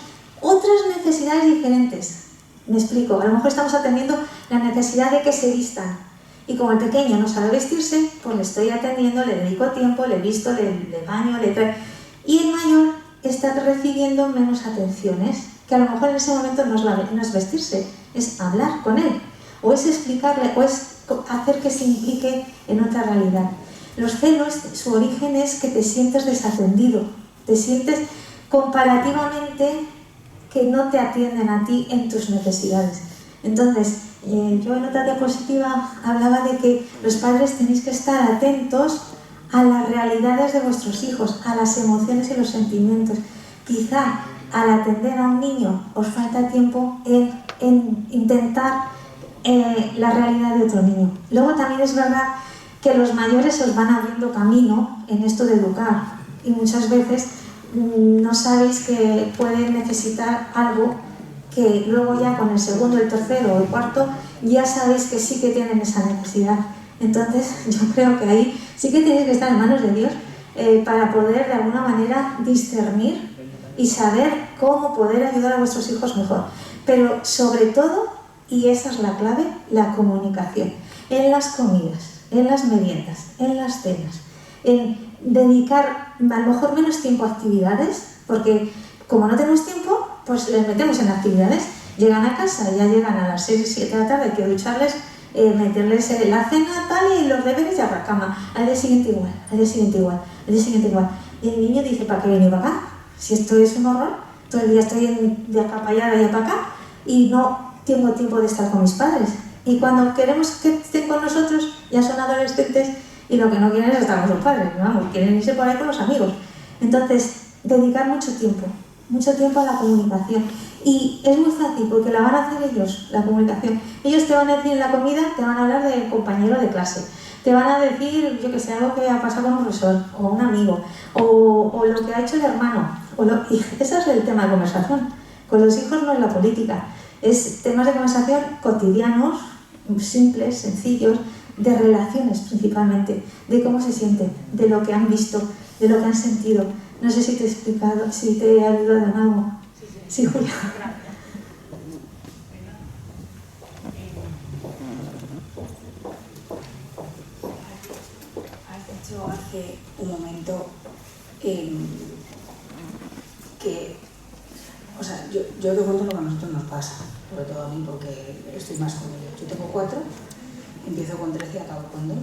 otras necesidades diferentes. Me explico, a lo mejor estamos atendiendo la necesidad de que se vistan y como el pequeño no sabe vestirse, pues le estoy atendiendo, le dedico tiempo, le visto, le baño, le traigo. Y el mayor está recibiendo menos atenciones, que a lo mejor en ese momento no es vestirse, es hablar con él, o es explicarle, o es hacer que se implique en otra realidad. Los celos, su origen es que te sientes desatendido, te sientes comparativamente que no te atienden a ti en tus necesidades. Entonces, yo en otra diapositiva hablaba de que los padres tenéis que estar atentos a las realidades de vuestros hijos, a las emociones y los sentimientos. Quizá al atender a un niño os falta tiempo en intentar la realidad de otro niño. Luego también es verdad que los mayores os van abriendo camino en esto de educar y muchas veces no sabéis que pueden necesitar algo que luego ya con el segundo, el tercero o el cuarto ya sabéis que sí que tienen esa necesidad. Entonces yo creo que ahí sí que tenéis que estar en manos de Dios para poder de alguna manera discernir y saber cómo poder ayudar a vuestros hijos mejor. Pero sobre todo, y esa es la clave, la comunicación. En las comidas, en las meriendas, en las cenas, en dedicar a lo mejor menos tiempo a actividades, porque como no tenemos tiempo, pues les metemos en actividades. Llegan a casa, ya llegan a las 6 y 7 de la tarde, hay que ducharles, meterles la cena tal y los deberes ya para cama. Al día siguiente igual, al día siguiente igual, al día siguiente igual. Y el niño dice, ¿para qué venir para acá? Si esto es un horror, todo el día estoy de acá para allá, de allá para acá y no tengo tiempo de estar con mis padres. Y cuando queremos que estén con nosotros, ya son adolescentes y lo que no quieren es estar con sus padres, vamos, quieren irse por ahí con los amigos. Entonces, dedicar mucho tiempo a la comunicación. Y es muy fácil porque la van a hacer ellos, la comunicación. Ellos te van a decir en la comida, te van a hablar del compañero de clase, te van a decir, yo que sé, algo que ha pasado con un profesor o un amigo, o lo que ha hecho el hermano. Y ese es el tema de conversación. Con los hijos no es la política, es temas de conversación cotidianos, simples, sencillos, de relaciones principalmente, de cómo se sienten, de lo que han visto, de lo que han sentido. No sé si te he explicado, si te he ayudado en algo. Sí, Julia. Has dicho hace un momento o sea, yo te cuento lo que a nosotros nos pasa, sobre todo a mí porque estoy más con ellos. Yo tengo 4, empiezo con 13 y acabo con 2.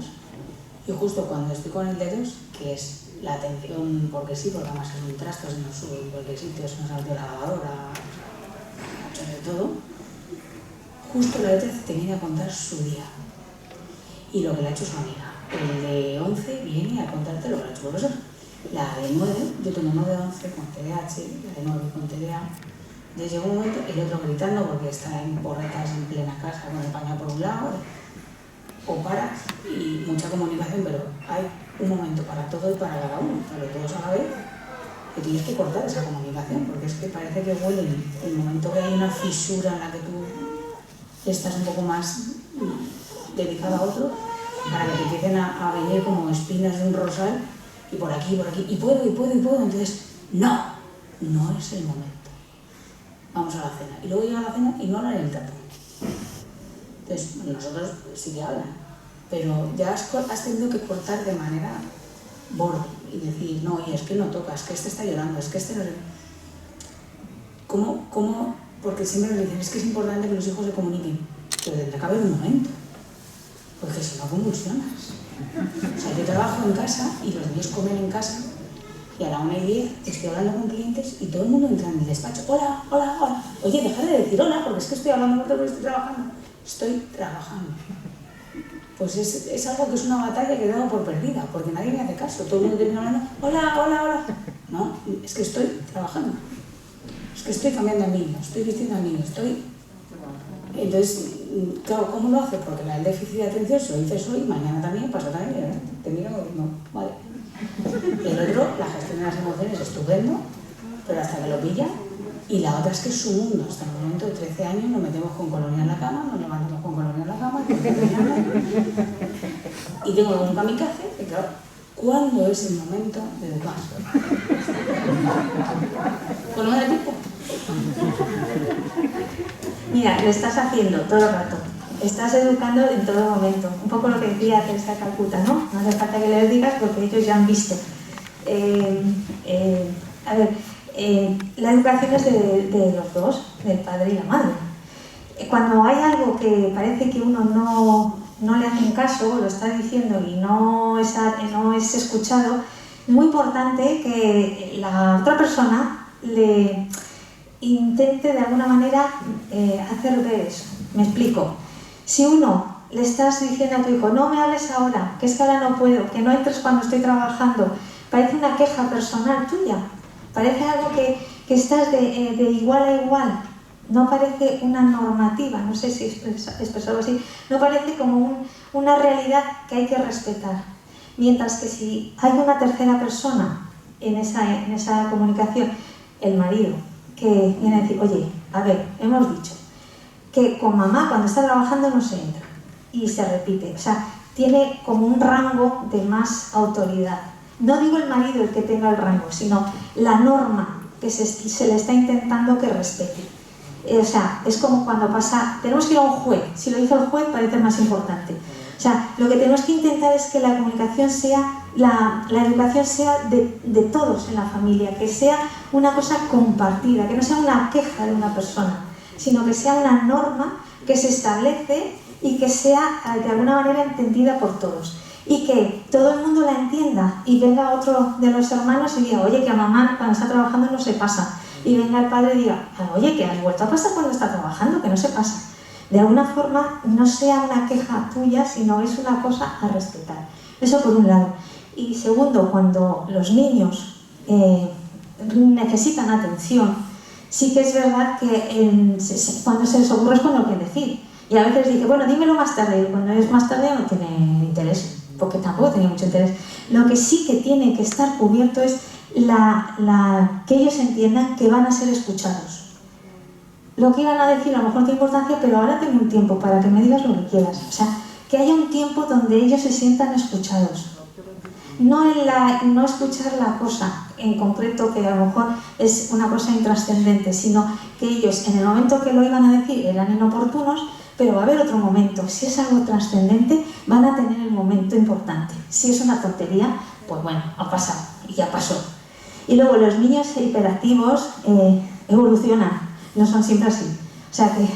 Y justo cuando estoy con el de 2, que es la atención, porque sí, porque además es un trasto, se nos sube en cualquier sitio, se nos ha metido la lavadora, ha hecho de todo, justo la de 13 te viene a contar su día y lo que le ha hecho su amiga. El de 11 viene a contarte lo que le ha hecho el profesor. La de 9, yo tengo 9 de 11 con TDAH, la de 9 con TDA. Entonces llega un momento, el otro gritando porque está en porretas en plena casa con el pañal por un lado, o paras y mucha comunicación, pero hay un momento para todo y para cada uno, pero todos a la vez, que tienes que cortar esa comunicación, porque es que parece que huele el momento que hay una fisura en la que tú estás un poco más dedicado a otro, para que te empiecen a venir como espinas de un rosal, y por aquí, y puedo, entonces, no es el momento. Vamos a la cena. Y luego llega la cena y no hablan el tapón. Entonces, nosotros sí que hablan, pero ya has tenido que cortar de manera borde y decir, no, oye, es que no toca, es que este está llorando, es que este no... ¿Cómo? Porque siempre nos dicen, es que es importante que los hijos se comuniquen, pero tendrá que haber un momento, porque si no convulsionas. O sea, yo trabajo en casa y los niños comen en casa y a la 1:10 estoy hablando con clientes y todo el mundo entra en mi despacho. Hola. Oye, deja de decir hola porque es que estoy hablando con porque estoy trabajando. Estoy trabajando. Pues es algo que es una batalla que he dado por perdida porque nadie me hace caso. Todo el mundo termina hablando, hola. No, es que estoy trabajando. Es que estoy cambiando a niños, estoy vistiendo a niños, Entonces, claro, ¿cómo lo hace? Porque el déficit de atención se lo dices hoy, mañana también, pasado también, te miro, no, vale. Y el otro, la gestión de las emociones, estupendo, pero hasta que lo pilla. Y la otra es que es su mundo. Hasta el momento de 13 años nos metemos con colonia en la cama, nos levantamos con colonia en la cama, y tengo un kamikaze, que claro, ¿cuándo es el momento de educar? Pues no me da tiempo. Mira, lo estás haciendo todo el rato. Estás educando en todo momento. Un poco lo que decía Teresa Calcuta, ¿no? No hace falta que les digas porque ellos ya han visto. La educación es de los dos, del padre y la madre. Cuando hay algo que parece que uno no le hacen caso, lo está diciendo y no es escuchado, es muy importante que la otra persona le intente de alguna manera hacer ver eso. Me explico. Si uno le estás diciendo a tu hijo, no me hables ahora, que es que ahora no puedo, que no entres cuando estoy trabajando, parece una queja personal tuya, parece algo que estás de igual a igual, no parece una normativa, no sé si expresarlo así, no parece como una realidad que hay que respetar. Mientras que si hay una tercera persona en esa comunicación, el marido, que viene a decir, oye, a ver, hemos dicho que con mamá cuando está trabajando no se entra, y se repite, o sea, tiene como un rango de más autoridad. No digo el marido el que tenga el rango, sino la norma que se le está intentando que respete. O sea, es como cuando pasa, tenemos que ir a un juez, si lo dice el juez parece más importante. O sea, lo que tenemos que intentar es que la comunicación sea, la educación sea de todos en la familia, que sea una cosa compartida, que no sea una queja de una persona, sino que sea una norma que se establece y que sea de alguna manera entendida por todos. Y que todo el mundo la entienda y venga otro de los hermanos y diga, oye, que a mamá cuando está trabajando no se pasa. Y venga el padre y diga, oye, que has vuelto a pasar cuando está trabajando, que no se pasa. De alguna forma no sea una queja tuya, sino es una cosa a respetar. Eso por un lado. Y segundo, cuando los niños necesitan atención, sí que es verdad que cuando se les ocurre es con lo que decir. Y a veces dice, bueno, dímelo más tarde. Y cuando es más tarde no tiene interés, porque tampoco tenía mucho interés. Lo que sí que tiene que estar cubierto es que ellos entiendan que van a ser escuchados. Lo que iban a decir a lo mejor no tiene importancia, pero ahora tengo un tiempo para que me digas lo que quieras. O sea, que haya un tiempo donde ellos se sientan escuchados. No escuchar la cosa en concreto, que a lo mejor es una cosa intrascendente, sino que ellos en el momento que lo iban a decir eran inoportunos, pero va a haber otro momento. Si es algo trascendente, van a tener el momento importante. Si es una tontería, pues bueno, ha pasado y ya pasó. Y luego los niños hiperactivos evolucionan, no son siempre así. O sea que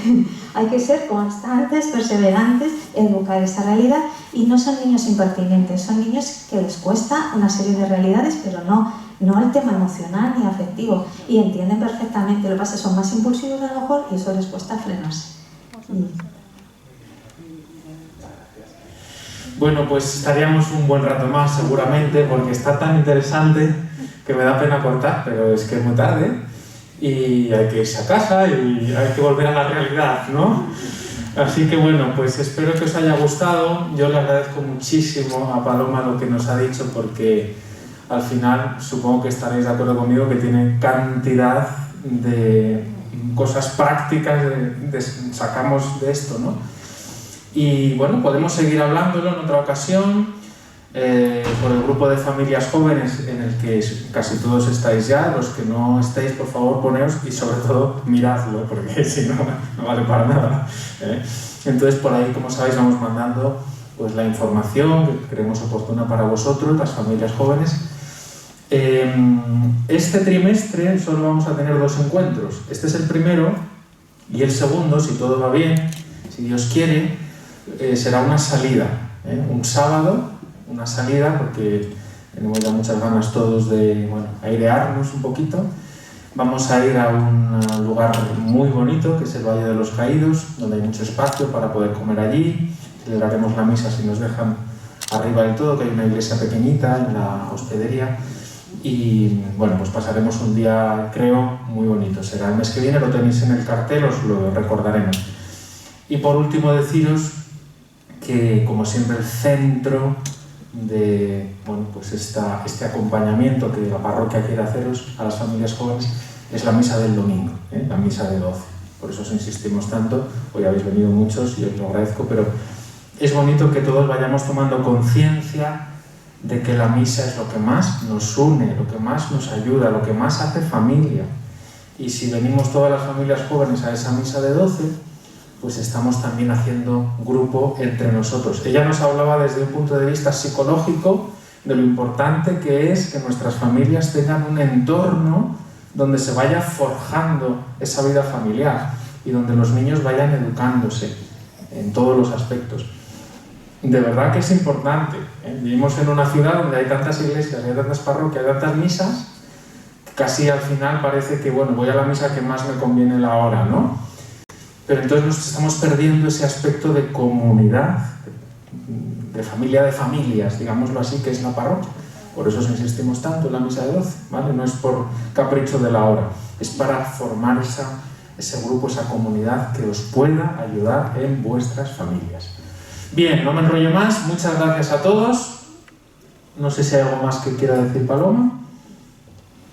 hay que ser constantes, perseverantes en buscar esa realidad, y no son niños impertinentes, son niños que les cuesta una serie de realidades, pero no el tema emocional ni afectivo, y entienden perfectamente. Lo que pasa es que son más impulsivos a lo mejor y eso les cuesta frenarse. Bueno, pues estaríamos un buen rato más seguramente, porque está tan interesante que me da pena cortar, pero es que es muy tarde y hay que irse a casa y hay que volver a la realidad, ¿no? Así que bueno, pues espero que os haya gustado. Yo le agradezco muchísimo a Paloma lo que nos ha dicho, porque al final supongo que estaréis de acuerdo conmigo que tiene cantidad de cosas prácticas sacamos de esto, ¿no? Y bueno, podemos seguir hablándolo en otra ocasión por el grupo de familias jóvenes en el que casi todos estáis ya. Los que no estéis, por favor, poneos y sobre todo miradlo, porque si no, no vale para nada. Entonces por ahí, como sabéis, vamos mandando pues la información que creemos oportuna para vosotros, las familias jóvenes. Este trimestre solo vamos a tener 2 encuentros. Este es el primero, y el segundo, si todo va bien, si Dios quiere, será una salida, un sábado, una salida, porque tenemos ya muchas ganas todos de airearnos un poquito. Vamos a ir a un lugar muy bonito, que es el Valle de los Caídos, donde hay mucho espacio para poder comer allí. Celebraremos la misa, si nos dejan, arriba del todo, que hay una iglesia pequeñita en la hospedería. Y bueno, pues pasaremos un día, creo, muy bonito. Será el mes que viene, lo tenéis en el cartel, os lo recordaremos. Y por último deciros que, como siempre, el centro de pues este acompañamiento que la parroquia quiere haceros a las familias jóvenes es la misa del domingo, la misa de 12. Por eso os insistimos tanto. Hoy habéis venido muchos y os lo agradezco, pero es bonito que todos vayamos tomando conciencia de que la misa es lo que más nos une, lo que más nos ayuda, lo que más hace familia. Y si venimos todas las familias jóvenes a esa misa de 12, pues estamos también haciendo grupo entre nosotros. Ella nos hablaba desde un punto de vista psicológico de lo importante que es que nuestras familias tengan un entorno donde se vaya forjando esa vida familiar y donde los niños vayan educándose en todos los aspectos. De verdad que es importante. Vivimos en una ciudad donde hay tantas iglesias, hay tantas parroquias, hay tantas misas, que casi al final parece que, bueno, voy a la misa que más me conviene la hora, ¿no? Pero entonces nos estamos perdiendo ese aspecto de comunidad, de familia de familias, digámoslo así, que es la parroquia. Por eso os insistimos tanto en la misa de 12, ¿vale? No es por capricho de la hora, es para formar ese grupo, esa comunidad que os pueda ayudar en vuestras familias. Bien, no me enrollo más, muchas gracias a todos. No sé si hay algo más que quiera decir Paloma.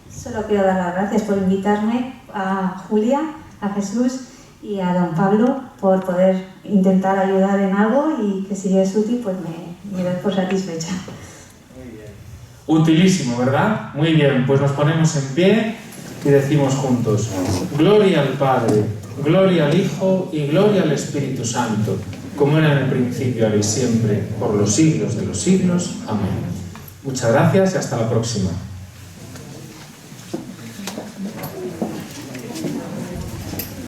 Solo quiero dar las gracias por invitarme, a Julia, a Jesús y a don Pablo, por poder intentar ayudar en algo, y que si es útil, pues me doy por satisfecha. Muy bien. Utilísimo, ¿verdad? Muy bien, pues nos ponemos en pie y decimos juntos: gloria al Padre, gloria al Hijo y gloria al Espíritu Santo, como era en el principio, ahora y siempre, por los siglos de los siglos. Amén. Muchas gracias y hasta la próxima.